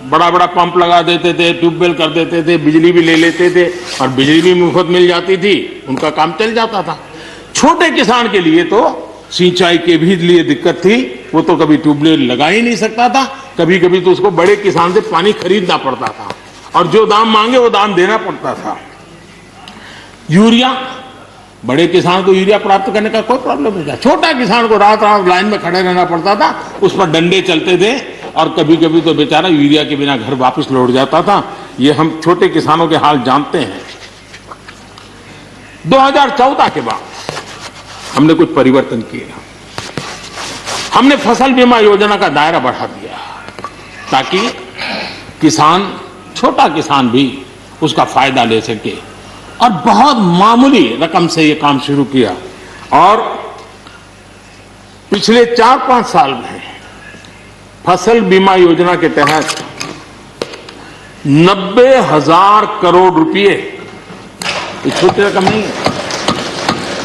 बड़ा बड़ा पंप लगा देते थे, ट्यूबवेल कर देते थे, बिजली भी ले लेते थे और बिजली भी मुफ्त मिल जाती थी, उनका काम चल जाता था। छोटे किसान के लिए तो सिंचाई के भी लिए दिक्कत थी, वो तो कभी ट्यूबवेल लगा ही नहीं सकता था, कभी कभी तो उसको बड़े किसान से पानी खरीदना पड़ता था और जो दाम मांगे वो दाम देना पड़ता था। यूरिया, बड़े किसान को यूरिया प्राप्त करने का कोई प्रॉब्लम नहीं था, छोटा किसान को रात रात लाइन में खड़े रहना पड़ता था, उस पर डंडे चलते थे और कभी कभी तो बेचारा यूरिया के बिना घर वापस लौट जाता था। ये हम छोटे किसानों के हाल जानते हैं। 2014 के बाद हमने कुछ परिवर्तन किए। हमने फसल बीमा योजना का दायरा बढ़ा दिया ताकि किसान, छोटा किसान भी उसका फायदा ले सके, और बहुत मामूली रकम से ये काम शुरू किया। और पिछले 4-5 साल में फसल बीमा योजना के तहत 90,000 करोड़ रुपए, ये छोटी रकम नहीं है,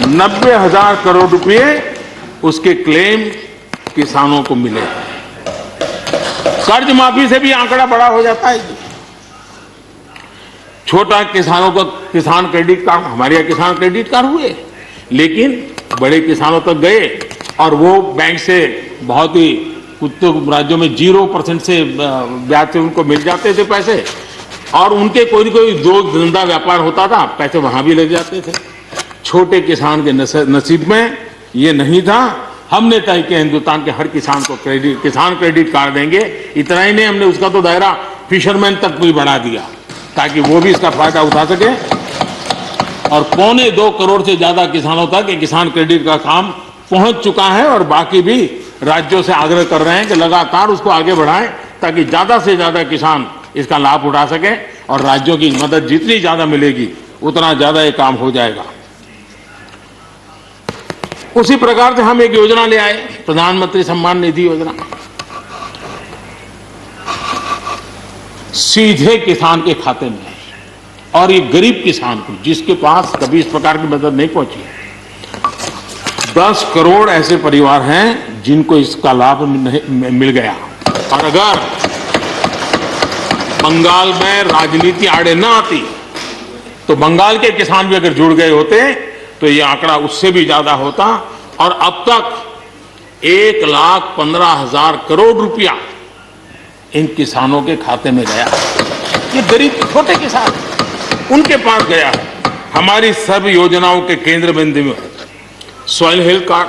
90,000 करोड़ रुपए उसके क्लेम किसानों को मिले। कर्ज माफी से भी आंकड़ा बड़ा हो जाता है। छोटा किसानों को किसान क्रेडिट कार्ड, हमारे यहाँ किसान क्रेडिट कार्ड हुए, लेकिन बड़े किसानों तक गए और वो बैंक से बहुत ही, कुछ तो राज्यों में 0% से ब्याज से उनको मिल जाते थे पैसे, और उनके कोई न कोई जो धंधा व्यापार होता था पैसे वहां भी लग जाते थे। छोटे किसान के नसीब में ये नहीं था। हमने तय किया हिंदुस्तान के हर किसान को किसान क्रेडिट कार्ड देंगे। इतना ही नहीं, हमने उसका तो दायरा फिशरमैन तक भी बढ़ा दिया ताकि वो भी इसका फायदा उठा सके। और 2.25 करोड़ से ज्यादा किसानों तक ये किसान क्रेडिट का काम पहुंच चुका है, और बाकी भी राज्यों से आग्रह कर रहे हैं कि लगातार उसको आगे बढ़ाएं ताकि ज्यादा से ज्यादा किसान इसका लाभ उठा सके, और राज्यों की मदद जितनी ज्यादा मिलेगी उतना ज्यादा ये काम हो जाएगा। उसी प्रकार से हम एक योजना ले आए, प्रधानमंत्री सम्मान निधि योजना। सीधे किसान के खाते में, और ये गरीब किसान को जिसके पास कभी इस प्रकार की मदद नहीं पहुंची। 10 करोड़ ऐसे परिवार हैं जिनको इसका लाभ मिल गया। और अगर बंगाल में राजनीति आड़े न आती तो बंगाल के किसान भी अगर जुड़ गए होते तो ये आंकड़ा उससे भी ज्यादा होता। और अब तक 1,15,000 करोड़ रुपया इन किसानों के खाते में गया। ये गरीब छोटे किसान, उनके पास गया है। हमारी सब योजनाओं के केंद्र बिंदु में सॉइल हेल्थ कार्ड,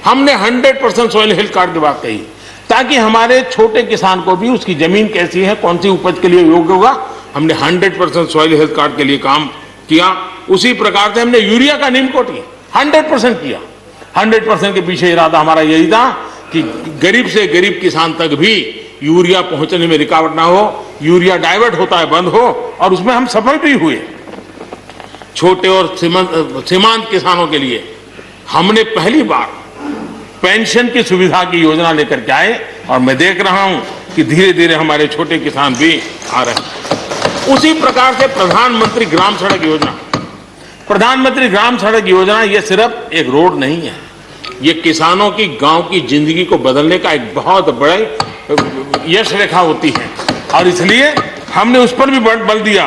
हमने 100% सॉइल हेल्थ कार्ड की बात कही ताकि हमारे छोटे किसान को भी उसकी जमीन कैसी है, कौन सी उपज के लिए योग्य होगा। हमने 100% सॉइल हेल्थ कार्ड के लिए काम किया। उसी प्रकार से हमने यूरिया का नीम कोटिंग 100% किया। 100% के पीछे इरादा हमारा यही था कि गरीब से गरीब किसान तक भी यूरिया पहुंचने में रुकावट ना हो, यूरिया डाइवर्ट होता है बंद हो, और उसमें हम सफल भी हुए। छोटे और सीमांत किसानों के लिए हमने पहली बार पेंशन की सुविधा की योजना लेकर के आए और मैं देख रहा हूं कि धीरे धीरे हमारे छोटे किसान भी आ रहे हैं। उसी प्रकार से प्रधानमंत्री ग्राम सड़क योजना ये सिर्फ एक रोड नहीं है, ये किसानों की गांव की जिंदगी को बदलने का एक बहुत बड़े यश रेखा होती है और इसलिए हमने उस पर भी बल दिया।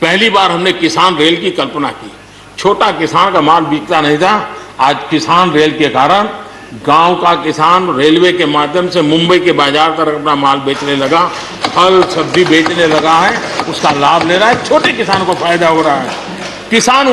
पहली बार हमने किसान रेल की कल्पना की। छोटा किसान का माल बिकता नहीं था, आज किसान रेल के कारण गांव का किसान रेलवे के माध्यम से मुंबई के बाजार तक अपना माल बेचने लगा, फल सब्जी बेचने लगा है, उसका लाभ ले रहा है, छोटे किसान को फायदा हो रहा है। किसान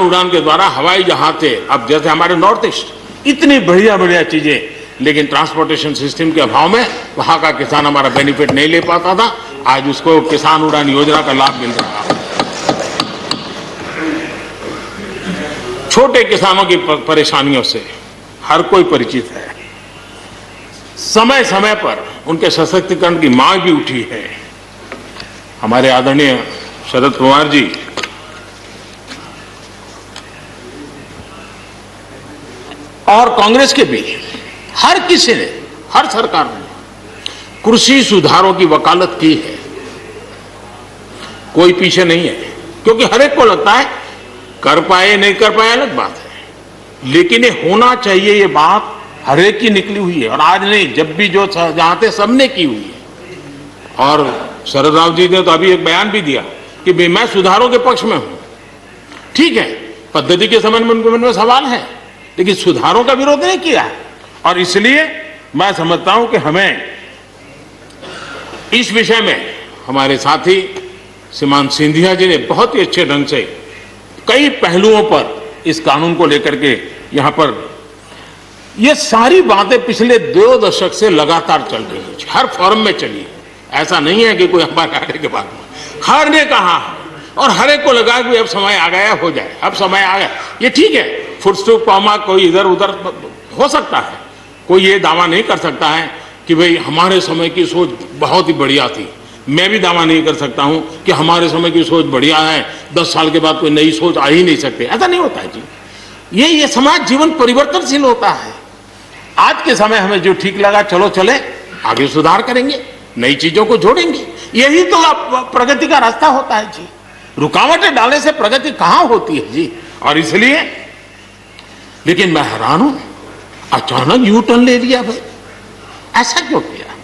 उड़ान के द्वारा हवाई जहाज से अब जैसे हमारे नॉर्थ ईस्ट इतनी बढ़िया बढ़िया चीजें, लेकिन ट्रांसपोर्टेशन सिस्टम के अभाव में वहां का किसान हमारा बेनिफिट नहीं ले पाता था, आज उसको किसान उड़ान योजना का लाभ मिल रहा है। छोटे किसानों की परेशानियों से हर कोई परिचित है। समय समय पर उनके सशक्तिकरण की मांग भी उठी है। हमारे आदरणीय शरद पवार जी और कांग्रेस के भी हर किसी ने, हर सरकार ने कृषि सुधारों की वकालत की है। कोई पीछे नहीं है, क्योंकि हर एक को लगता है कर पाए नहीं कर पाए अलग बात है, लेकिन ये होना चाहिए, ये बात हर एक की निकली हुई है और आज नहीं, जब भी जो चाहते सबने की हुई है। और शरद राव जी ने तो अभी एक बयान भी दिया कि मैं सुधारों के पक्ष में हूं। ठीक है, पद्धति के संबंध में उनके मन में सवाल है, लेकिन सुधारों का विरोध नहीं किया है और इसलिए मैं समझता हूं कि हमें इस विषय में हमारे साथी श्रीमान सिंधिया जी ने बहुत ही अच्छे ढंग से कई पहलुओं पर इस कानून को लेकर के यहां पर ये सारी बातें पिछले 2 दशक से लगातार चल रही है, हर फोरम में चली है। ऐसा नहीं है कि कोई हमारे आने के बाद में हर ने कहा और हर एक को लगा कि अब समय आ गया, हो जाए, अब समय आ गया। ये ठीक है, फुटस्टूप कॉमा कोई इधर उधर हो सकता है, कोई ये दावा नहीं कर सकता है कि भाई हमारे समय की सोच बहुत ही बढ़िया थी। मैं भी दावा नहीं कर सकता हूं कि हमारे समय की सोच बढ़िया है, 10 साल के बाद कोई नई सोच आ ही नहीं सकती। ऐसा नहीं होता है जी। ये समाज जीवन परिवर्तनशील होता है। आज के समय हमें जो ठीक लगा चलो चले, आगे सुधार करेंगे, नई चीजों को जोड़ेंगे, यही तो प्रगति का रास्ता होता है जी। रुकावटें डालने से प्रगति कहां होती है जी। और इसलिए, लेकिन मैं हैरान हूं, अचानक यू टर्न ले लिया भाई, ऐसा क्यों किया?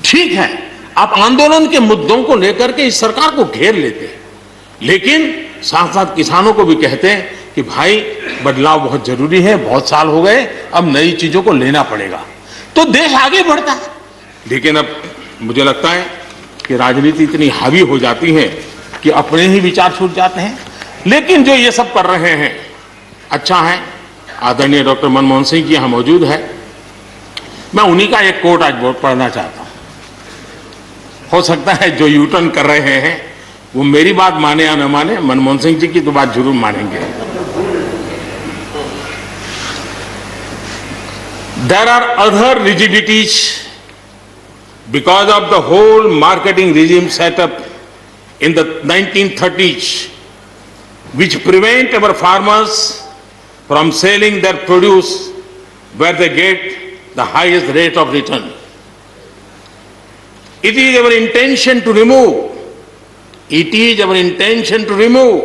ठीक है, आप आंदोलन के मुद्दों को लेकर के इस सरकार को घेर लेते, लेकिन साथ साथ किसानों को भी कहते हैं कि भाई बदलाव बहुत जरूरी है, बहुत साल हो गए, अब नई चीजों को लेना पड़ेगा, तो देश आगे बढ़ता है। लेकिन अब मुझे लगता है कि राजनीति इतनी हावी हो जाती है कि अपने ही विचार छूट जाते हैं। लेकिन जो ये सब कर रहे हैं अच्छा है। आदरणीय डॉक्टर मनमोहन सिंह जी यहां मौजूद है, मैं उन्हीं का एक कोट आज पढ़ना चाहता हूं। हो सकता है जो यू टर्न कर रहे हैं वो मेरी बात माने या न माने, मनमोहन सिंह जी की तो बात जरूर मानेंगे। There are other rigidities because of the whole marketing regime set up in the 1930s, which prevent our farmers from selling their produce where they get the highest rate of return. It is our intention to remove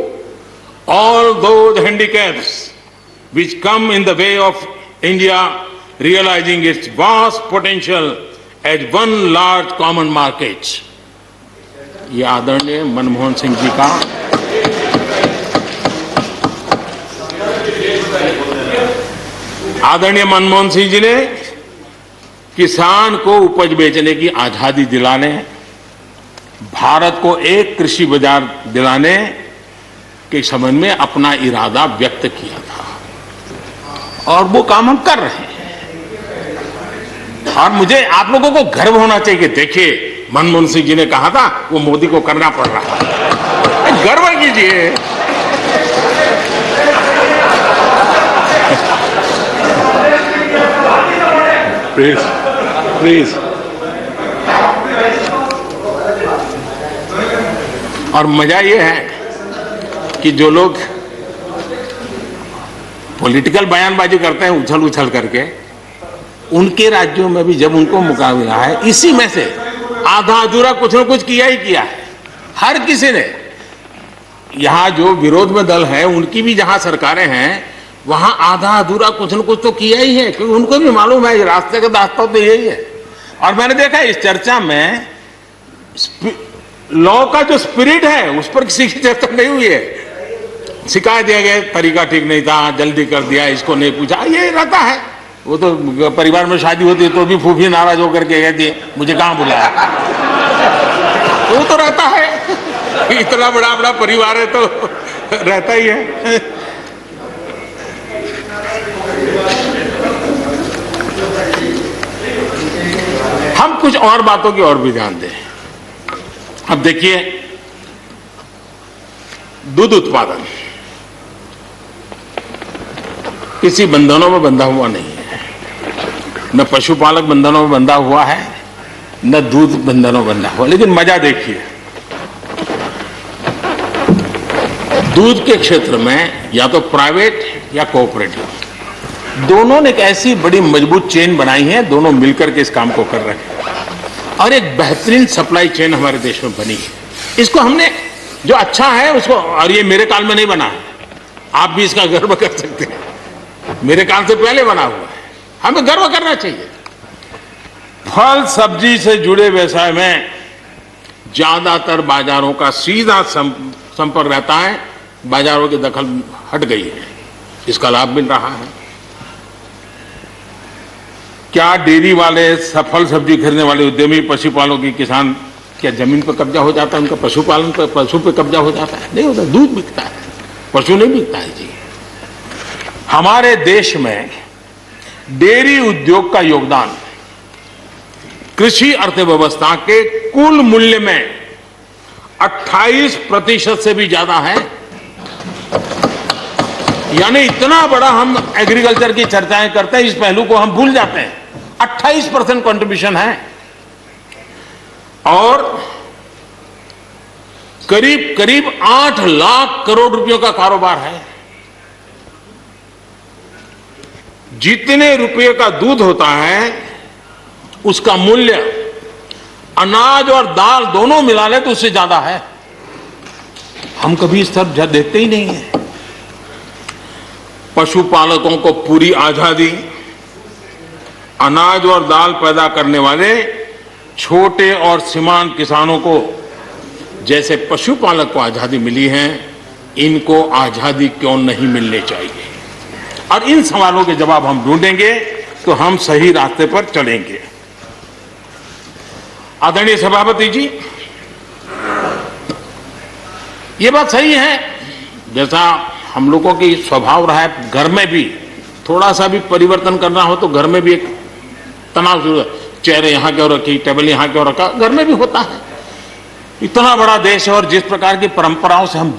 all those handicaps which come in the way of India realizing its vast potential as one large common market. ये आदरणीय मनमोहन सिंह जी का आदरणीय मनमोहन सिंह जी ने किसान को उपज बेचने की आजादी दिलाने, भारत को एक कृषि बाजार दिलाने के संबंध में अपना इरादा व्यक्त किया था और वो काम हम कर रहे हैं। और मुझे आप लोगों को गर्व होना चाहिए कि देखिए मनमोहन सिंह जी ने कहा था वो मोदी को करना पड़ रहा है, गर्व कीजिए। प्लीज और मजा ये है कि जो लोग पॉलिटिकल बयानबाजी करते हैं उछल उछल करके, उनके राज्यों में भी जब उनको मुकाबला है, इसी में से आधा अधूरा कुछ न कुछ किया ही किया है हर किसी ने। यहां जो विरोध में दल है उनकी भी जहां सरकारें हैं वहां आधा अधूरा कुछ न कुछ तो किया ही है, क्योंकि उनको भी मालूम है रास्ते का दास्ता तो यही है। और मैंने देखा इस चर्चा में लॉ का जो स्पिरिट है उस पर किसी की चर्चा नहीं हुई है। शिकायत दिया गया तरीका ठीक नहीं था, जल्दी कर दिया, इसको नहीं पूछा, ये रहता है। वो तो परिवार में शादी होती है तो भी फूफी नाराज होकर के कहती है मुझे कहां बुलाया। वो तो रहता है, इतना बड़ा बड़ा परिवार है तो रहता ही है। हम कुछ और बातों की ओर भी ध्यान दें। अब देखिए, दूध उत्पादन किसी बंधनों में बंधा हुआ नहीं है, न पशुपालक बंधनों में बंधा हुआ है, न दूध बंधनों में बंधा हुआ। लेकिन मजा देखिए, दूध के क्षेत्र में या तो प्राइवेट या कोऑपरेटिव, दोनों ने एक ऐसी बड़ी मजबूत चेन बनाई है, दोनों मिलकर के इस काम को कर रहे हैं और एक बेहतरीन सप्लाई चेन हमारे देश में बनी है। इसको हमने जो अच्छा है उसको, और ये मेरे काल में नहीं बना है, आप भी इसका गर्व कर सकते हैं, मेरे काल से पहले बना हुआ है, हमें गर्व करना चाहिए। फल सब्जी से जुड़े व्यवसाय में ज्यादातर बाजारों का सीधा संपर्क रहता है, बाजारों की दखल हट गई है, इसका लाभ मिल रहा है। क्या डेयरी वाले, फल सब्जी खरीदने वाले उद्यमी, पशुपालकों की किसान, क्या जमीन पर कब्जा हो जाता है उनका? पशुपालन पर, पशु पे कब्जा हो जाता है? नहीं होता, दूध बिकता है, पशु नहीं बिकता है जी। हमारे देश में डेयरी उद्योग का योगदान कृषि अर्थव्यवस्था के कुल मूल्य में 28% से भी ज्यादा है। यानी इतना बड़ा हम एग्रीकल्चर की चर्चाएं करते हैं, इस पहलू को हम भूल जाते हैं। 28% कंट्रीब्यूशन है और करीब करीब 8 लाख करोड़ रुपयों का कारोबार है। जितने रुपये का दूध होता है उसका मूल्य अनाज और दाल दोनों मिला ले तो उससे ज्यादा है। हम कभी इस तरफ देखते ही नहीं है। पशुपालकों को पूरी आजादी, अनाज और दाल पैदा करने वाले छोटे और सीमांत किसानों को जैसे पशुपालक को आजादी मिली है, इनको आजादी क्यों नहीं मिलनी चाहिए? और इन सवालों के जवाब हम ढूंढेंगे तो हम सही रास्ते पर चलेंगे। आदरणीय सभापति जी, ये बात सही है, जैसा हम लोगों की स्वभाव रहा है, घर में भी थोड़ा सा भी परिवर्तन करना हो तो घर में भी एक तनाव जरूर है। चेहरे यहां क्यों रखी, टेबल यहां क्यों रखा, घर में भी होता है। इतना बड़ा देश है और जिस प्रकार की परंपराओं से हम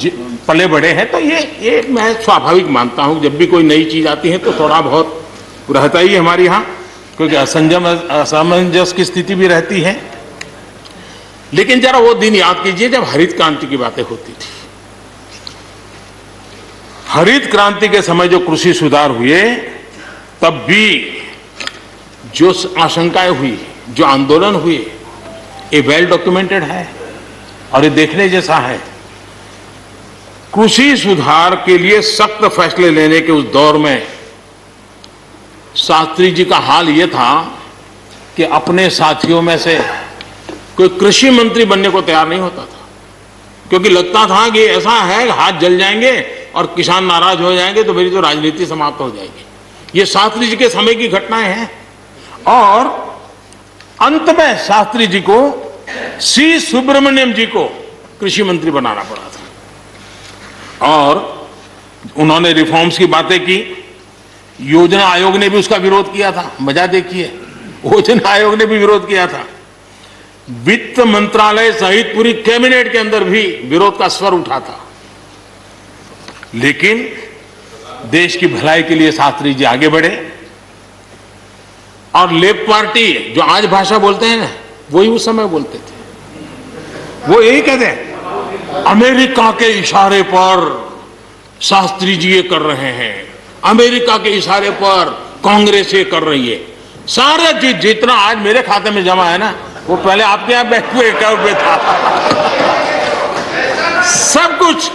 पले बड़े हैं, तो ये मैं स्वाभाविक मानता हूं। जब भी कोई नई चीज आती है तो थोड़ा बहुत रहता ही है हमारे यहां, क्योंकि असमंजस की स्थिति भी रहती है। लेकिन जरा वो दिन याद कीजिए जब हरित क्रांति की बातें होती थी। हरित क्रांति के समय जो कृषि सुधार हुए, तब भी जो आशंकाएं हुई, जो आंदोलन हुए, ये वेल डॉक्यूमेंटेड है और ये देखने जैसा है। कृषि सुधार के लिए सख्त फैसले लेने के उस दौर में शास्त्री जी का हाल यह था कि अपने साथियों में से कोई कृषि मंत्री बनने को तैयार नहीं होता था, क्योंकि लगता था कि ऐसा है हाथ जल जाएंगे और किसान नाराज हो जाएंगे तो मेरी तो राजनीति समाप्त हो जाएगी। ये शास्त्री जी के समय की घटनाएं हैं। और अंत में शास्त्री जी को सी सुब्रमण्यम जी को कृषि मंत्री बनाना पड़ा था और उन्होंने रिफॉर्म्स की बातें की। योजना आयोग ने भी उसका विरोध किया था। मजा देखिए, योजना आयोग ने भी विरोध किया था। वित्त मंत्रालय सहित पूरी कैबिनेट के अंदर भी विरोध का स्वर उठा था। लेकिन देश की भलाई के लिए शास्त्री जी आगे बढ़े और लेफ्ट पार्टी जो आज भाषा बोलते हैं ना, वही उस समय बोलते थे। वो यही कहते हैं अमेरिका के इशारे पर शास्त्री जी ये कर रहे हैं, अमेरिका के इशारे पर कांग्रेस ये कर रही है। सारा चीज जितना आज मेरे खाते में जमा है ना, वो पहले आपके यहाँ बैंक में अकाउंट में था। सब कुछ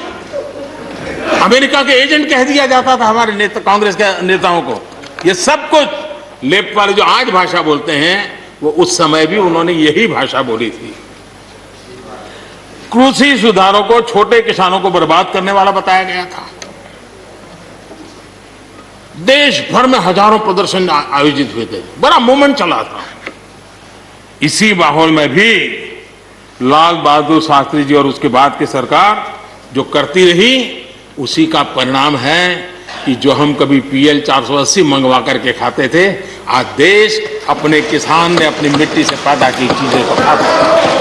अमेरिका के एजेंट कह दिया जाता था हमारे नेता, कांग्रेस के नेताओं को। ये सब कुछ लेफ्ट वाले जो आज भाषा बोलते हैं, वो उस समय भी उन्होंने यही भाषा बोली थी। कृषि सुधारों को छोटे किसानों को बर्बाद करने वाला बताया गया था। देश भर में हजारों प्रदर्शन आयोजित हुए थे, बड़ा मूवमेंट चला था। इसी माहौल में भी लाल बहादुर शास्त्री जी और उसके बाद की सरकार जो करती रही, उसी का परिणाम है कि जो हम कभी PL 480 मंगवा करके खाते थे, आज देश अपने किसान ने अपनी मिट्टी से पैदा की चीजें को खाता है।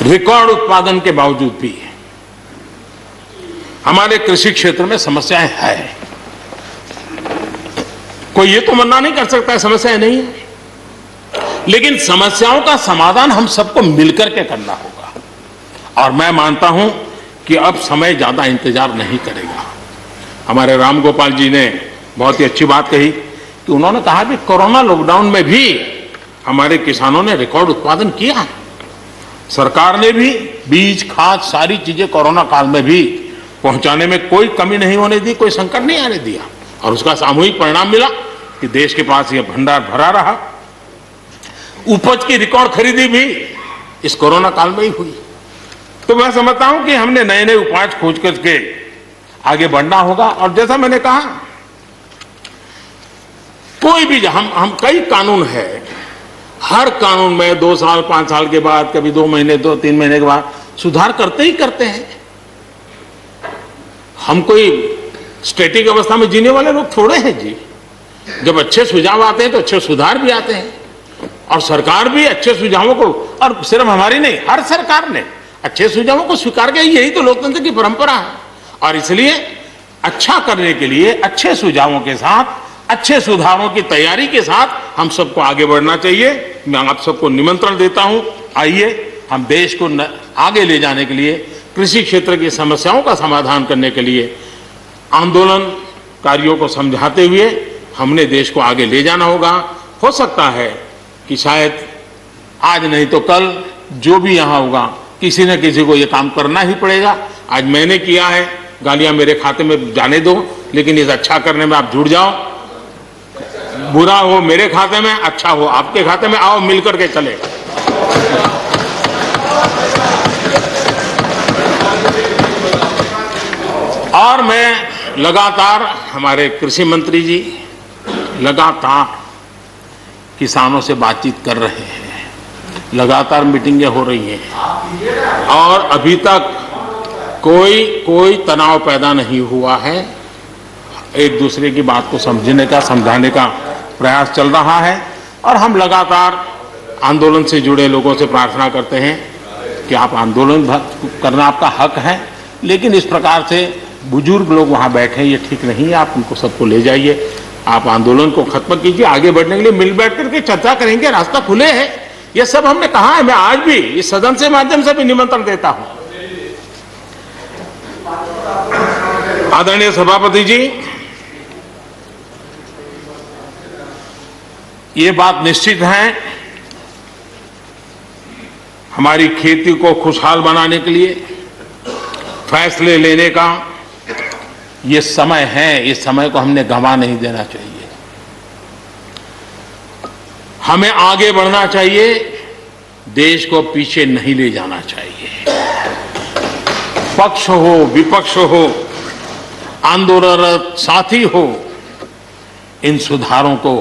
रिकॉर्ड उत्पादन के बावजूद भी हमारे कृषि क्षेत्र में समस्याएं हैं। कोई ये तो मना नहीं कर सकता है समस्याएं नहीं है, लेकिन समस्याओं का समाधान हम सबको मिलकर के करना होगा। और मैं मानता हूं कि अब समय ज्यादा इंतजार नहीं करेगा। हमारे राम गोपाल जी ने बहुत ही अच्छी बात कही कि उन्होंने कहा कि कोरोना लॉकडाउन में भी हमारे किसानों ने रिकॉर्ड उत्पादन किया। सरकार ने भी बीज, खाद, सारी चीजें कोरोना काल में भी पहुंचाने में कोई कमी नहीं होने दी, कोई संकट नहीं आने दिया, और उसका सामूहिक परिणाम मिला कि देश के पास यह भंडार भरा रहा। उपज की रिकॉर्ड खरीदी भी इस कोरोना काल में ही हुई। तो मैं समझता हूं कि हमने नए नए उपाय खोज करके आगे बढ़ना होगा। और जैसा मैंने कहा, कोई भी हम कई कानून है, हर कानून में 2 साल 5 साल के बाद, कभी 2 महीने 2-3 महीने के बाद सुधार करते ही करते हैं। हम कोई स्टैटिक अवस्था में जीने वाले लोग थोड़े हैं जी। जब अच्छे सुझाव आते हैं तो अच्छे सुधार भी आते हैं, और सरकार भी अच्छे सुझावों को, और सिर्फ हमारी नहीं, हर सरकार ने अच्छे सुझावों को स्वीकार किया। यही तो लोकतंत्र की परंपरा है। और इसलिए अच्छा करने के लिए अच्छे सुझावों के साथ, अच्छे सुधारों की तैयारी के साथ हम सबको आगे बढ़ना चाहिए। मैं आप सबको निमंत्रण देता हूं, आइए हम देश को आगे ले जाने के लिए, कृषि क्षेत्र की समस्याओं का समाधान करने के लिए आंदोलनकारियों को समझाते हुए हमने देश को आगे ले जाना होगा। हो सकता है कि शायद आज नहीं तो कल जो भी यहां होगा, किसी न किसी को यह काम करना ही पड़ेगा। आज मैंने किया है, गालियां मेरे खाते में जाने दो, लेकिन इस अच्छा करने में आप जुड़ जाओ। बुरा हो मेरे खाते में, अच्छा हो आपके खाते में, आओ मिलकर के चले। और मैं लगातार, हमारे कृषि मंत्री जी लगातार किसानों से बातचीत कर रहे हैं, लगातार मीटिंगें हो रही हैं, और अभी तक कोई तनाव पैदा नहीं हुआ है। एक दूसरे की बात को समझने का, समझाने का प्रयास चल रहा है। और हम लगातार आंदोलन से जुड़े लोगों से प्रार्थना करते हैं कि आप आंदोलन करना आपका हक है, लेकिन इस प्रकार से बुजुर्ग लोग वहां बैठे, ये ठीक नहीं है। आप उनको सबको ले जाइए, आप आंदोलन को खत्म कीजिए। आगे बढ़ने के लिए मिल बैठ करके चर्चा करेंगे, रास्ता खुले है। ये सब हमने कहा है। मैं आज भी इस सदन से माध्यम से भी निमंत्रण देता हूं। आदरणीय सभापति जी, ये बात निश्चित है, हमारी खेती को खुशहाल बनाने के लिए फैसले लेने का ये समय है। इस समय को हमने गंवा नहीं देना चाहिए। हमें आगे बढ़ना चाहिए, देश को पीछे नहीं ले जाना चाहिए। पक्ष हो, विपक्ष हो, आंदोलनरत साथी हो, इन सुधारों को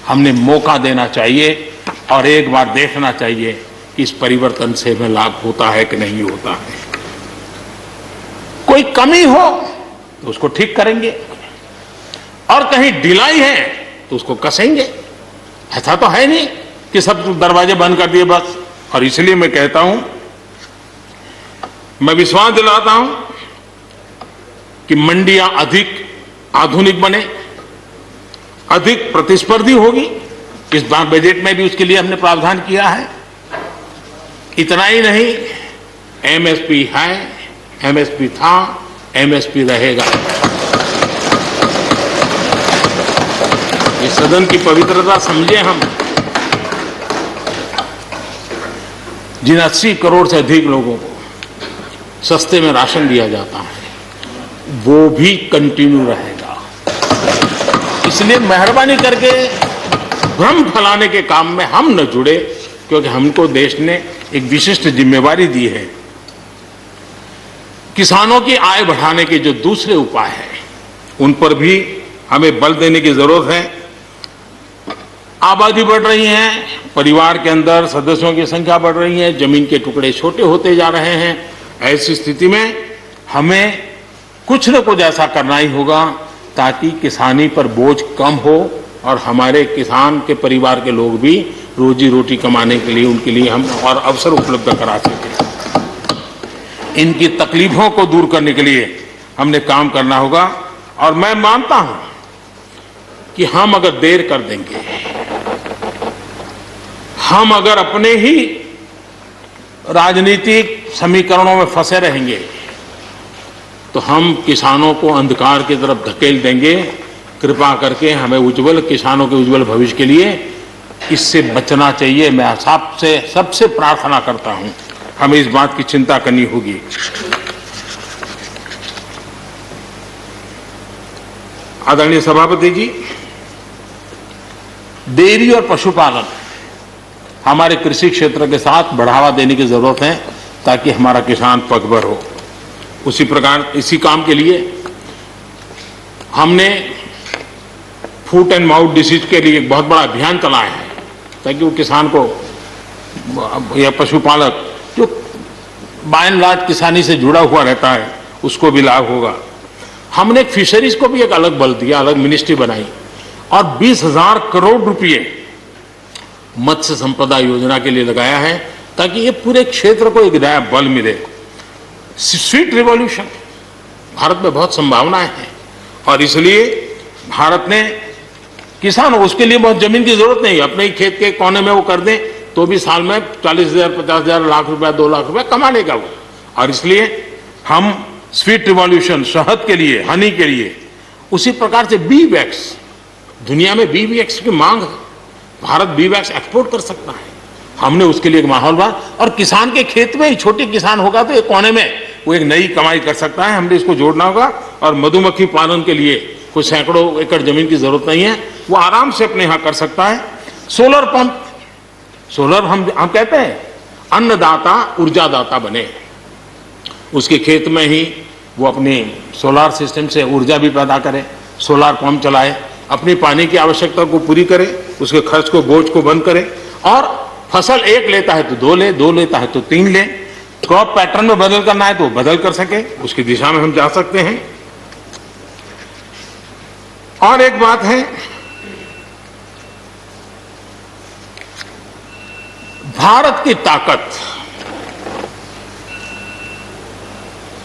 हमने मौका देना चाहिए और एक बार देखना चाहिए कि इस परिवर्तन से हमें लाभ होता है कि नहीं होता है। कोई कमी हो तो उसको ठीक करेंगे, और कहीं ढिलाई है तो उसको कसेंगे। ऐसा तो है नहीं कि सब दरवाजे बंद कर दिए बस। और इसलिए मैं कहता हूं, मैं विश्वास दिलाता हूं कि मंडियां अधिक आधुनिक बने, अधिक प्रतिस्पर्धी होगी। इस बार बजट में भी उसके लिए हमने प्रावधान किया है। इतना ही नहीं, एमएसपी है, एमएसपी था, एमएसपी रहेगा। इस सदन की पवित्रता समझे हम। जिन 80 करोड़ से अधिक लोगों को सस्ते में राशन दिया जाता है, वो भी कंटिन्यू रहेगा। इसलिए मेहरबानी करके भ्रम फैलाने के काम में हम न जुड़े, क्योंकि हमको देश ने एक विशिष्ट जिम्मेवारी दी है। किसानों की आय बढ़ाने के जो दूसरे उपाय हैं, उन पर भी हमें बल देने की जरूरत है। आबादी बढ़ रही है, परिवार के अंदर सदस्यों की संख्या बढ़ रही है, जमीन के टुकड़े छोटे होते जा रहे हैं। ऐसी स्थिति में हमें कुछ न कुछ ऐसा करना ही होगा ताकि किसानी पर बोझ कम हो और हमारे किसान के परिवार के लोग भी रोजी रोटी कमाने के लिए, उनके लिए हम और अवसर उपलब्ध करा सकें। इनकी तकलीफों को दूर करने के लिए हमने काम करना होगा। और मैं मानता हूं कि हम अगर देर कर देंगे, हम अगर अपने ही राजनीतिक समीकरणों में फंसे रहेंगे, तो हम किसानों को अंधकार की तरफ धकेल देंगे। कृपा करके हमें किसानों के उज्जवल भविष्य के लिए इससे बचना चाहिए। मैं सबसे प्रार्थना करता हूं, हमें इस बात की चिंता करनी होगी। आदरणीय सभापति जी, डेयरी और पशुपालन हमारे कृषि क्षेत्र के साथ बढ़ावा देने की जरूरत है ताकि हमारा किसान पगभर हो। उसी प्रकार इसी काम के लिए हमने फूट एंड माउथ डिसीज के लिए एक बहुत बड़ा अभियान चलाया है ताकि वो किसान को या पशुपालक जो बाय एंड लार्ज किसानी से जुड़ा हुआ रहता है उसको भी लाभ होगा। हमने फिशरीज को भी एक अलग बल दिया, अलग मिनिस्ट्री बनाई और 20,000 करोड़ रुपए मत्स्य संपदा योजना के लिए लगाया है ताकि ये पूरे क्षेत्र को एक नया बल मिले। स्वीट रिवॉल्यूशन, भारत में बहुत संभावनाएं हैं और इसलिए भारत ने किसानों, उसके लिए बहुत जमीन की जरूरत नहीं, अपने ही खेत के कोने में वो कर दें तो भी साल में 40,000, 50,000, लाख रुपया, 2 लाख रुपया कमा लेगा वो। और इसलिए हम स्वीट रिवॉल्यूशन, शहद के लिए, हनी के लिए, उसी प्रकार से बी वैक्स, दुनिया में बी वैक्स की मांग है, भारत बी वैक्स एक्सपोर्ट कर सकता है। हमने उसके लिए एक माहौल बना और किसान के खेत में ही छोटे किसान होगा तो एक कोने में वो एक नई कमाई कर सकता है। हमने इसको जोड़ना होगा और मधुमक्खी पालन के लिए कुछ सैकड़ों एकड़ जमीन की जरूरत नहीं है, वो आराम से अपने यहां कर सकता है। सोलर पंप, सोलर हम कहते हैं अन्नदाता ऊर्जादाता बने, उसके खेत में ही वो अपने सोलार सिस्टम से ऊर्जा भी पैदा करे, सोलार पंप चलाए, अपनी पानी की आवश्यकता को पूरी करे, उसके खर्च को, बोझ को बंद करे और फसल एक लेता है तो 2 ले, 2 लेता है तो 3 ले। क्रॉप पैटर्न में बदल करना है तो बदल कर सके, उसकी दिशा में हम जा सकते हैं। और एक बात है, भारत की ताकत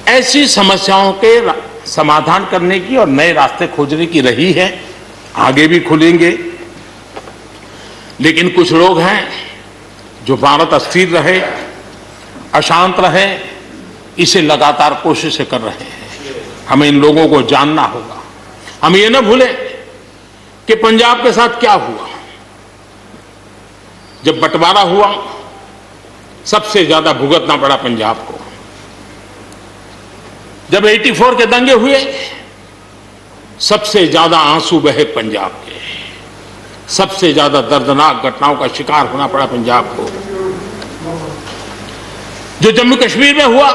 ऐसी समस्याओं के समाधान करने की और नए रास्ते खोजने की रही है, आगे भी खुलेंगे। लेकिन कुछ लोग हैं जो भारत अस्थिर रहे, अशांत रहे, इसे लगातार कोशिशें कर रहे हैं। हमें इन लोगों को जानना होगा। हम ये न भूलें कि पंजाब के साथ क्या हुआ। जब बंटवारा हुआ सबसे ज्यादा भुगतना पड़ा पंजाब को। जब 84 के दंगे हुए सबसे ज्यादा आंसू बहे पंजाब के, सबसे ज्यादा दर्दनाक घटनाओं का शिकार होना पड़ा पंजाब को। जो जम्मू कश्मीर में हुआ,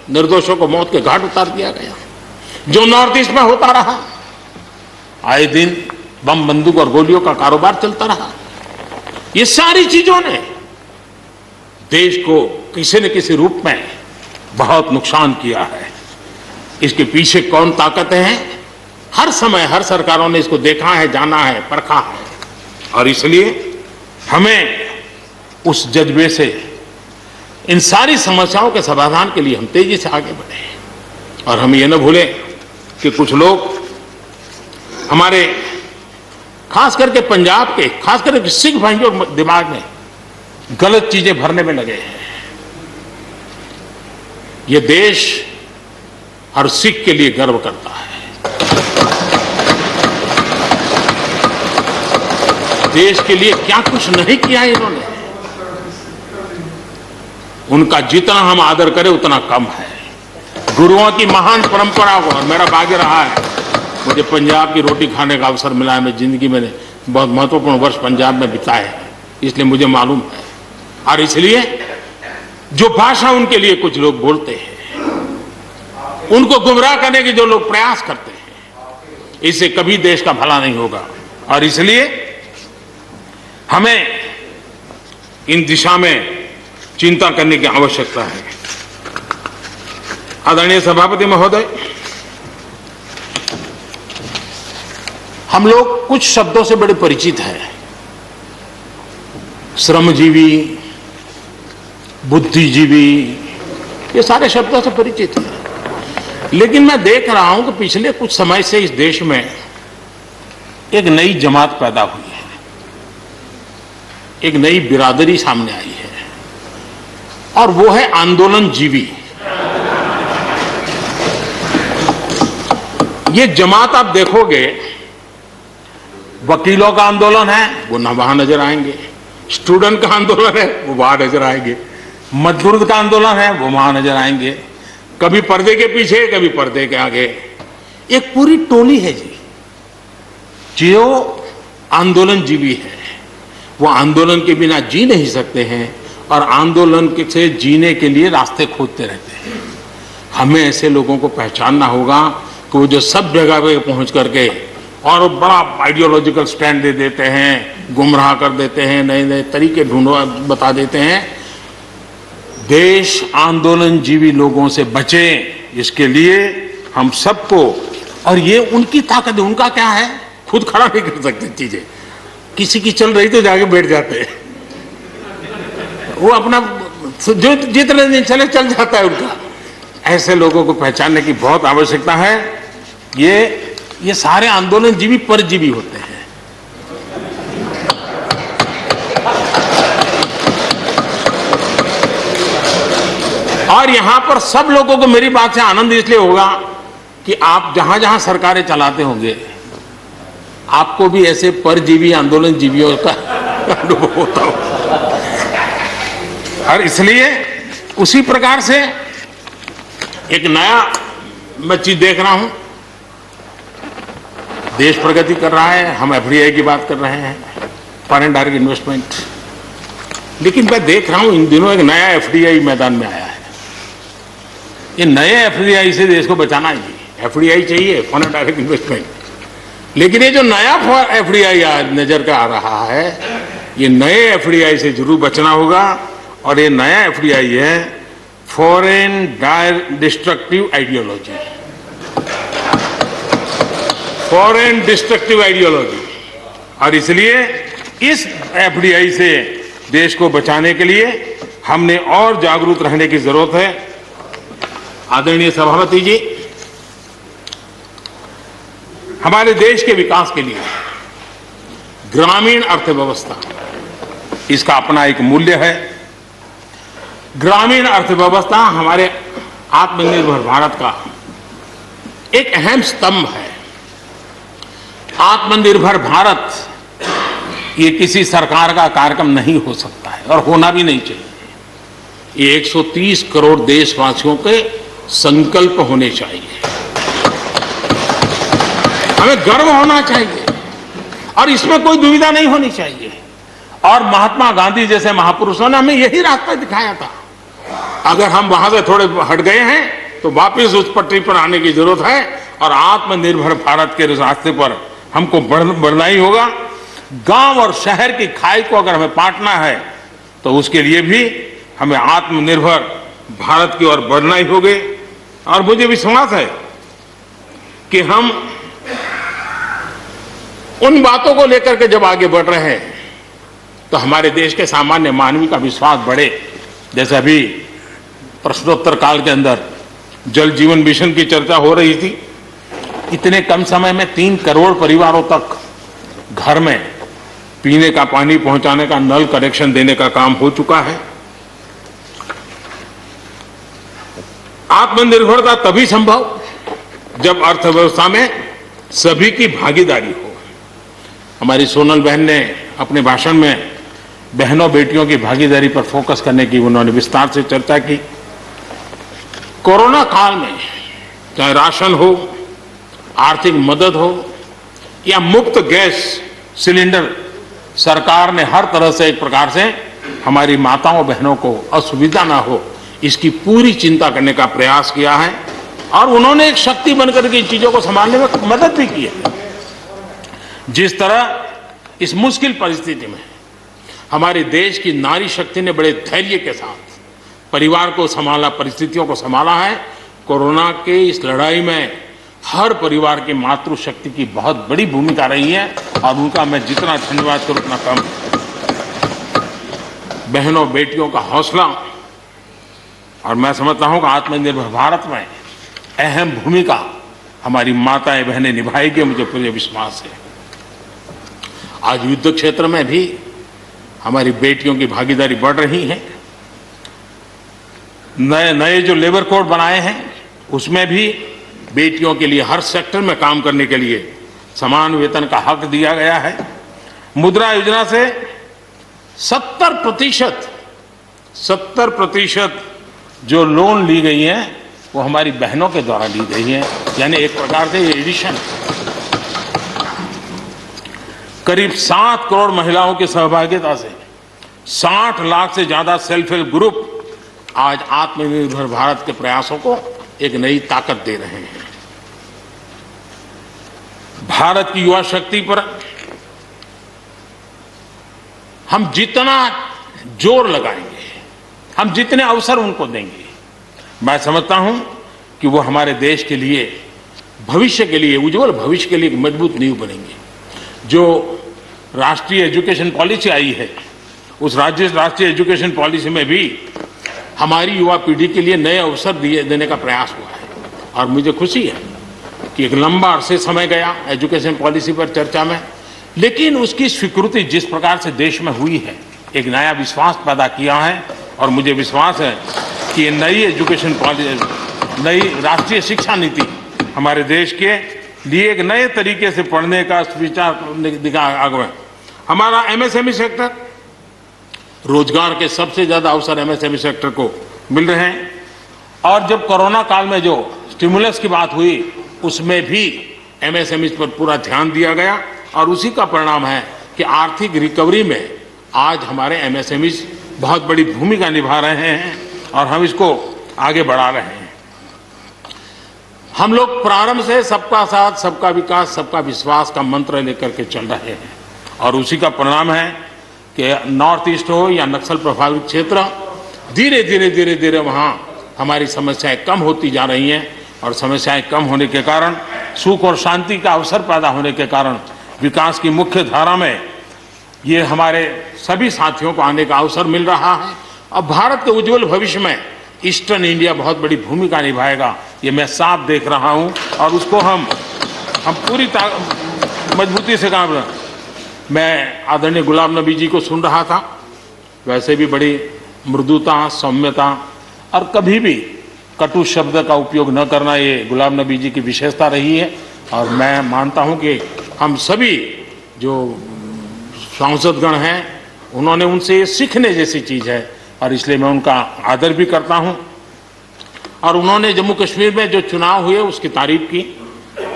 निर्दोषों को मौत के घाट उतार दिया गया। जो नॉर्थ ईस्ट में होता रहा, आए दिन बम, बंदूक और गोलियों का कारोबार चलता रहा। ये सारी चीजों ने देश को किसी न किसी रूप में बहुत नुकसान किया है। इसके पीछे कौन ताकतें हैं, हर समय हर सरकारों ने इसको देखा है, जाना है, परखा है। और इसलिए हमें उस जज्बे से इन सारी समस्याओं के समाधान के लिए हम तेजी से आगे बढ़े। और हम ये न भूलें कि कुछ लोग हमारे खास करके पंजाब के, खास करके सिख भाइयों के दिमाग में गलत चीजें भरने में लगे हैं। ये देश हर सिख के लिए गर्व करता है। देश के लिए क्या कुछ नहीं किया इन्होंने, उनका जितना हम आदर करें उतना कम है। गुरुओं की महान परंपरा को, और मेरा भाग्य रहा है मुझे पंजाब की रोटी खाने का अवसर मिला है। मैं जिंदगी में बहुत महत्वपूर्ण वर्ष पंजाब में बिताए हैं, इसलिए मुझे मालूम है। और इसलिए जो भाषा उनके लिए कुछ लोग बोलते हैं, उनको गुमराह करने के जो लोग प्रयास करते हैं, इससे कभी देश का भला नहीं होगा। और इसलिए हमें इन दिशा में चिंता करने की आवश्यकता है। आदरणीय सभापति महोदय, हम लोग कुछ शब्दों से बड़े परिचित हैं। श्रमजीवी, बुद्धिजीवी, ये सारे शब्दों से परिचित हैं। लेकिन मैं देख रहा हूं कि पिछले कुछ समय से इस देश में एक नई जमात पैदा हुई है, एक नई बिरादरी सामने आई है, और वो है आंदोलनजीवी। ये जमात आप देखोगे, वकीलों का आंदोलन है वो ना वहां नजर आएंगे, स्टूडेंट का आंदोलन है वो वहां नजर आएंगे, मजदूर का आंदोलन है वो वहां नजर आएंगे, कभी पर्दे के पीछे कभी पर्दे के आगे। एक पूरी टोली है जी जो आंदोलनजीवी है। वो आंदोलन के बिना जी नहीं सकते हैं और आंदोलन से जीने के लिए रास्ते खोजते रहते हैं। हमें ऐसे लोगों को पहचानना होगा कि वो जो सब जगह पे पहुंच करके और बड़ा आइडियोलॉजिकल स्टैंड दे देते हैं, गुमराह कर देते हैं, नए नए तरीके बता देते हैं। देश आंदोलनजीवी लोगों से बचे, इसके लिए हम सबको, और ये उनकी ताकत है। उनका क्या है, खुद खड़ा नहीं कर सकते चीजें, किसी की चल रही तो जाके बैठ जाते हैं, वो अपना जो जितने दिन चले चल जाता है उनका। ऐसे लोगों को पहचानने की बहुत आवश्यकता है। ये सारे आंदोलनजीवी परजीवी होते हैं। और यहां पर सब लोगों को मेरी बात से आनंद इसलिए होगा कि आप जहां जहां सरकारें चलाते होंगे, आपको भी ऐसे परजीवी आंदोलनजीवियों का अनुभव होता हो। और इसलिए उसी प्रकार से एक नया मैं चीज देख रहा हूं, देश प्रगति कर रहा है, हम एफडीआई की बात कर रहे हैं, फॉरेन डायरेक्ट इन्वेस्टमेंट, लेकिन मैं देख रहा हूं इन दिनों एक नया एफडीआई मैदान में आया है। ये नए एफडीआई से देश को बचाना ही, एफडीआई चाहिए, फॉरेन डायरेक्ट इन्वेस्टमेंट, लेकिन ये जो नया एफडीआई नजर का आ रहा है, ये नए एफडीआई से जरूर बचना होगा। और ये नया एफडीआई है foreign destructive ideology, foreign destructive ideology. और इसलिए इस एफडीआई से देश को बचाने के लिए हमने और जागरूक रहने की जरूरत है। आदरणीय सभापति जी, हमारे देश के विकास के लिए ग्रामीण अर्थव्यवस्था, इसका अपना एक मूल्य है। ग्रामीण अर्थव्यवस्था हमारे आत्मनिर्भर भारत का एक अहम स्तंभ है। आत्मनिर्भर भारत ये किसी सरकार का कार्यक्रम नहीं हो सकता है और होना भी नहीं चाहिए। ये 130 करोड़ देशवासियों के संकल्प होने चाहिए, हमें गर्व होना चाहिए और इसमें कोई दुविधा नहीं होनी चाहिए। और महात्मा गांधी जैसे महापुरुषों ने हमें यही रास्ता दिखाया था। अगर हम वहां से थोड़े हट गए हैं तो वापस उस पटरी पर आने की जरूरत है और आत्मनिर्भर भारत के रास्ते पर हमको बढ़ना ही होगा। गांव और शहर की खाई को अगर हमें पाटना है तो उसके लिए भी हमें आत्मनिर्भर भारत की ओर बढ़ना ही होगा। और मुझे विश्वास है कि हम उन बातों को लेकर के जब आगे बढ़ रहे हैं तो हमारे देश के सामान्य मानवी का विश्वास बढ़े। जैसे अभी प्रश्नोत्तर काल के अंदर जल जीवन मिशन की चर्चा हो रही थी, इतने कम समय में 3 करोड़ परिवारों तक घर में पीने का पानी पहुंचाने का नल कनेक्शन देने का काम हो चुका है। आत्मनिर्भरता तभी संभव जब अर्थव्यवस्था में सभी की भागीदारी हो। हमारी सोनल बहन ने अपने भाषण में बहनों बेटियों की भागीदारी पर फोकस करने की उन्होंने विस्तार से चर्चा की। कोरोना काल में चाहे राशन हो, आर्थिक मदद हो या मुफ्त गैस सिलेंडर, सरकार ने हर तरह से एक प्रकार से हमारी माताओं बहनों को असुविधा ना हो इसकी पूरी चिंता करने का प्रयास किया है और उन्होंने एक शक्ति बनकर के इन चीजों को संभालने में मदद भी की है। जिस तरह इस मुश्किल परिस्थिति में हमारे देश की नारी शक्ति ने बड़े धैर्य के साथ परिवार को संभाला, परिस्थितियों को संभाला है। कोरोना के इस लड़ाई में हर परिवार की मातृशक्ति की बहुत बड़ी भूमिका रही है और उनका मैं जितना धन्यवाद करूं उतना कम। बहनों बेटियों का हौसला और मैं समझता हूं कि आत्मनिर्भर भारत में अहम भूमिका हमारी माताएं बहनें निभाएगी, मुझे पूरे विश्वास है। आज युद्ध क्षेत्र में भी हमारी बेटियों की भागीदारी बढ़ रही है। नए जो लेबर कोड बनाए हैं उसमें भी बेटियों के लिए हर सेक्टर में काम करने के लिए समान वेतन का हक दिया गया है। मुद्रा योजना से 70% जो लोन ली गई है वो हमारी बहनों के द्वारा ली गई है, यानी एक प्रकार से एडिशन। करीब 7 करोड़ महिलाओं की सहभागिता से 60 लाख से ज्यादा सेल्फ हेल्प ग्रुप आज आत्मनिर्भर भारत के प्रयासों को एक नई ताकत दे रहे हैं। भारत की युवा शक्ति पर हम जितना जोर लगाएंगे, हम जितने अवसर उनको देंगे, मैं समझता हूं कि वो हमारे देश के लिए, भविष्य के लिए, उज्जवल भविष्य के लिए एक मजबूत नींव बनेंगे। जो राष्ट्रीय एजुकेशन पॉलिसी आई है उस राष्ट्रीय एजुकेशन पॉलिसी में भी हमारी युवा पीढ़ी के लिए नए अवसर देने का प्रयास हुआ है और मुझे खुशी है कि एक लंबा अरसे समय गया एजुकेशन पॉलिसी पर चर्चा में, लेकिन उसकी स्वीकृति जिस प्रकार से देश में हुई है एक नया विश्वास पैदा किया है और मुझे विश्वास है कि नई एजुकेशन पॉलिसी, नई राष्ट्रीय शिक्षा नीति हमारे देश के लिए एक नए तरीके से पढ़ने का विचार दिखा आगे। हमारा एमएसएमई सेक्टर, रोजगार के सबसे ज्यादा अवसर एमएसएमई सेक्टर को मिल रहे हैं और जब कोरोना काल में जो स्टिमुलस की बात हुई उसमें भी एमएसएमई पर पूरा ध्यान दिया गया और उसी का परिणाम है कि आर्थिक रिकवरी में आज हमारे एमएसएमई बहुत बड़ी भूमिका निभा रहे हैं और हम इसको आगे बढ़ा रहे हैं। हम लोग प्रारंभ से सबका साथ, सबका विकास, सबका विश्वास का मंत्र लेकर के चल रहे हैं और उसी का परिणाम है कि नॉर्थ ईस्ट हो या नक्सल प्रभावित क्षेत्र, धीरे धीरे वहाँ हमारी समस्याएं कम होती जा रही हैं और समस्याएं कम होने के कारण, सुख और शांति का अवसर पैदा होने के कारण विकास की मुख्य धारा में ये हमारे सभी साथियों को आने का अवसर मिल रहा है। अब भारत के उज्जवल भविष्य में ईस्टर्न इंडिया बहुत बड़ी भूमिका निभाएगा, ये मैं साफ देख रहा हूं और उसको हम पूरी मजबूती से काम। मैं आदरणीय गुलाम नबी जी को सुन रहा था, वैसे भी बड़ी मृदुता, सौम्यता और कभी भी कटु शब्द का उपयोग न करना ये गुलाम नबी जी की विशेषता रही है और मैं मानता हूं कि हम सभी जो सांसदगण हैं उन्होंने उनसे ये सीखने जैसी चीज है और इसलिए मैं उनका आदर भी करता हूं। और उन्होंने जम्मू कश्मीर में जो चुनाव हुए उसकी तारीफ की।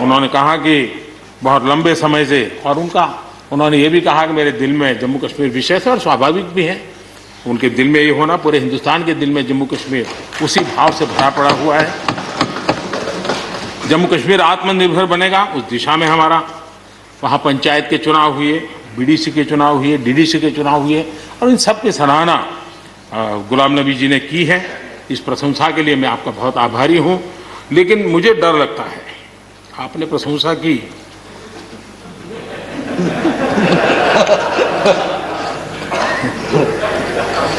उन्होंने कहा कि बहुत लंबे समय से, और उन्होंने ये भी कहा कि मेरे दिल में जम्मू कश्मीर विशेष है और स्वाभाविक भी है, उनके दिल में ये होना, पूरे हिंदुस्तान के दिल में जम्मू कश्मीर उसी भाव से भरा पड़ा हुआ है। जम्मू कश्मीर आत्मनिर्भर बनेगा उस दिशा में हमारा, वहाँ पंचायत के चुनाव हुए, बीडीसी के चुनाव हुए, डीडीसी के चुनाव हुए और इन सब की सराहना गुलाम नबी जी ने की है। इस प्रशंसा के लिए मैं आपका बहुत आभारी हूं, लेकिन मुझे डर लगता है, आपने प्रशंसा की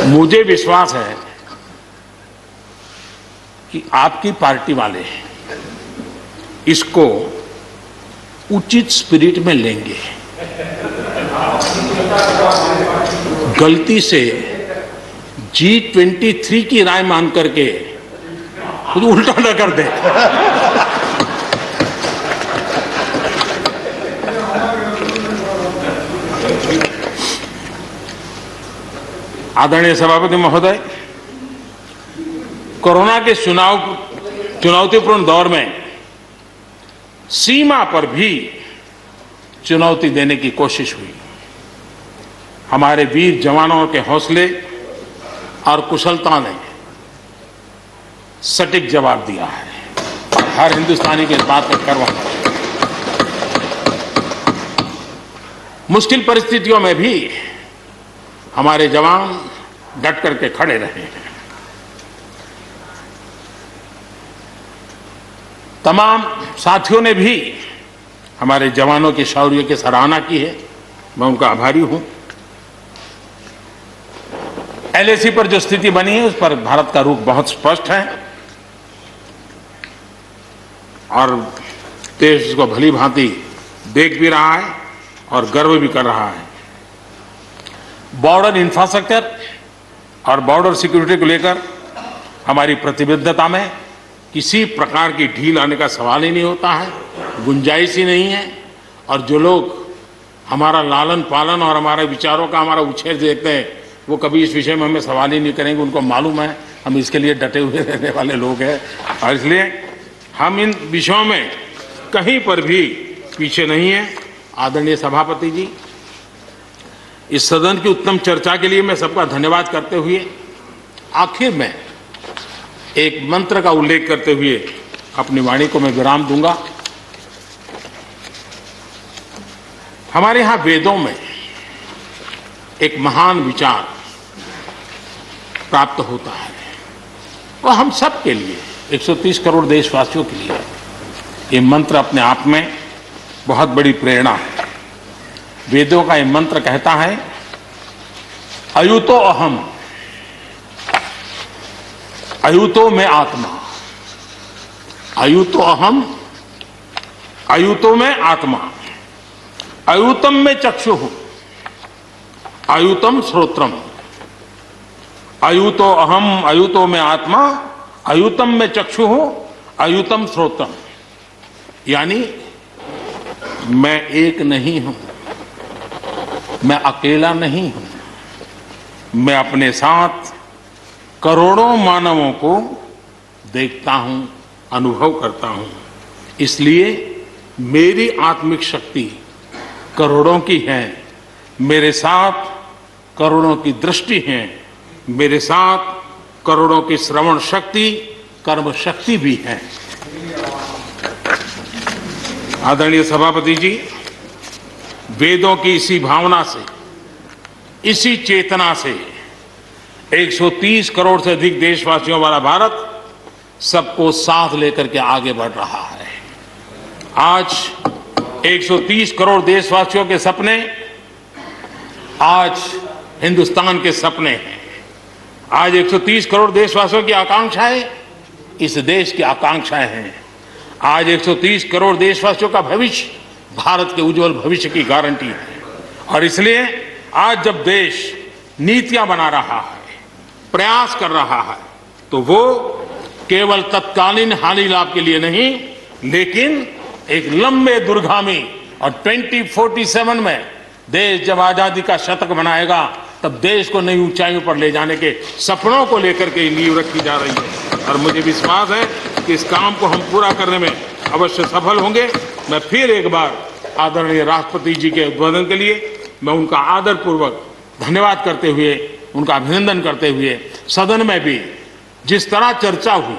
मुझे विश्वास है कि आपकी पार्टी वाले इसको उचित स्पिरिट में लेंगे गलती से G23 की राय मान करके खुद उल्टा न कर दे। आदरणीय सभापति महोदय, कोरोना के चुनौतीपूर्ण दौर में सीमा पर भी चुनौती देने की कोशिश हुई। हमारे वीर जवानों के हौसले और कुशलता ने सटीक जवाब दिया है। हर हिंदुस्तानी के इस बात पर गर्व है। मुश्किल परिस्थितियों में भी हमारे जवान डट करके खड़े रहे हैं। तमाम साथियों ने भी हमारे जवानों के शौर्य की सराहना की है, मैं उनका आभारी हूं। LAC पर जो स्थिति बनी है उस पर भारत का रुख बहुत स्पष्ट है और देश इसको भली भांति देख भी रहा है और गर्व भी कर रहा है। बॉर्डर इंफ्रास्ट्रक्चर और बॉर्डर सिक्योरिटी को लेकर हमारी प्रतिबद्धता में किसी प्रकार की ढील आने का सवाल ही नहीं होता है, गुंजाइश ही नहीं है। और जो लोग हमारा लालन पालन और हमारे विचारों का हमारा उछेर देखते हैं वो कभी इस विषय में हमें सवाल ही नहीं करेंगे। उनको मालूम है हम इसके लिए डटे हुए रहने वाले लोग हैं और इसलिए हम इन विषयों में कहीं पर भी पीछे नहीं हैं। आदरणीय सभापति जी, इस सदन की उत्तम चर्चा के लिए मैं सबका धन्यवाद करते हुए आखिर में एक मंत्र का उल्लेख करते हुए अपनी वाणी को मैं विराम दूंगा। हमारे यहां वेदों में एक महान विचार प्राप्त होता है और हम सब के लिए 130 करोड़ देशवासियों के लिए ये मंत्र अपने आप में बहुत बड़ी प्रेरणा है। वेदों का ये मंत्र कहता है, अयुतो अहम, अयुतो में आत्मा, अयुतो अहम, अयुतो में आत्मा, अयुतम में चक्षुः, अयुतम श्रोत्रम, अयुतो अहम, अयुतो में आत्मा, अयुतम में चक्षुः, अयुतम श्रोत्रम। यानी मैं एक नहीं हूं, मैं अकेला नहीं हूं, मैं अपने साथ करोड़ों मानवों को देखता हूं, अनुभव करता हूं। इसलिए मेरी आत्मिक शक्ति करोड़ों की है, मेरे साथ करोड़ों की दृष्टि है, मेरे साथ करोड़ों की श्रवण शक्ति, कर्म शक्ति भी है। आदरणीय सभापति जी, वेदों की इसी भावना से, इसी चेतना से 130 करोड़ से अधिक देशवासियों वाला भारत सबको साथ लेकर के आगे बढ़ रहा है। आज 130 करोड़ देशवासियों के सपने आज हिंदुस्तान के सपने हैं। आज 130 करोड़ देशवासियों की आकांक्षाएं इस देश की आकांक्षाएं हैं। आज 130 करोड़ देशवासियों का भविष्य भारत के उज्जवल भविष्य की गारंटी है। और इसलिए आज जब देश नीतियां बना रहा है, प्रयास कर रहा है, तो वो केवल तत्कालीन हानि लाभ के लिए नहीं, लेकिन एक लंबे दूरगामी और 2047 में देश जब आजादी का शतक मनाएगा तब देश को नई ऊंचाइयों पर ले जाने के सपनों को लेकर के नींव रखी जा रही है। और मुझे विश्वास है कि इस काम को हम पूरा करने में अवश्य सफल होंगे। मैं फिर एक बार आदरणीय राष्ट्रपति जी के उद्बोधन के लिए मैं उनका आदरपूर्वक धन्यवाद करते हुए, उनका अभिनंदन करते हुए, सदन में भी जिस तरह चर्चा हुई,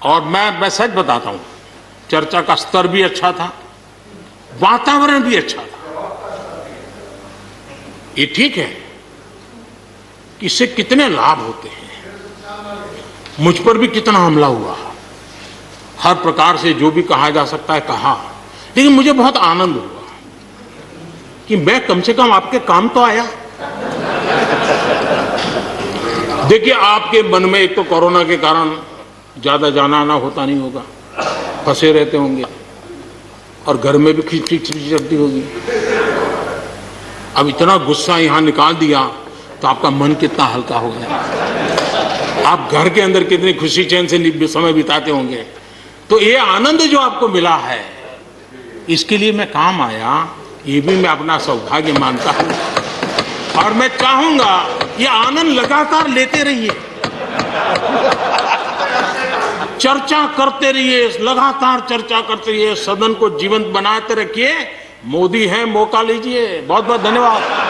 और मैं सच बताता हूं, चर्चा का स्तर भी अच्छा था, वातावरण भी अच्छा था। ये ठीक है कि इससे कितने लाभ होते हैं, मुझ पर भी कितना हमला हुआ, हर प्रकार से जो भी कहा जा सकता है कहा, लेकिन मुझे बहुत आनंद हुआ कि मैं कम से कम आपके काम तो आया। देखिए, आपके मन में एक तो कोरोना के कारण ज्यादा जाना आना होता नहीं होगा, फंसे रहते होंगे और घर में भी खिचड़ी चलती होगी, अब इतना गुस्सा यहां निकाल दिया तो आपका मन कितना हल्का हो गया, आप घर के अंदर कितनी खुशी चैन से समय बिताते होंगे। तो ये आनंद जो आपको मिला है, इसके लिए मैं काम आया, ये भी मैं अपना सौभाग्य मानता हूं। और मैं चाहूंगा ये आनंद लगातार लेते रहिए, चर्चा करते रहिए, लगातार चर्चा करते रहिए, सदन को जीवंत बनाते रखिए। मोदी है, मौका लीजिए। बहुत बहुत धन्यवाद।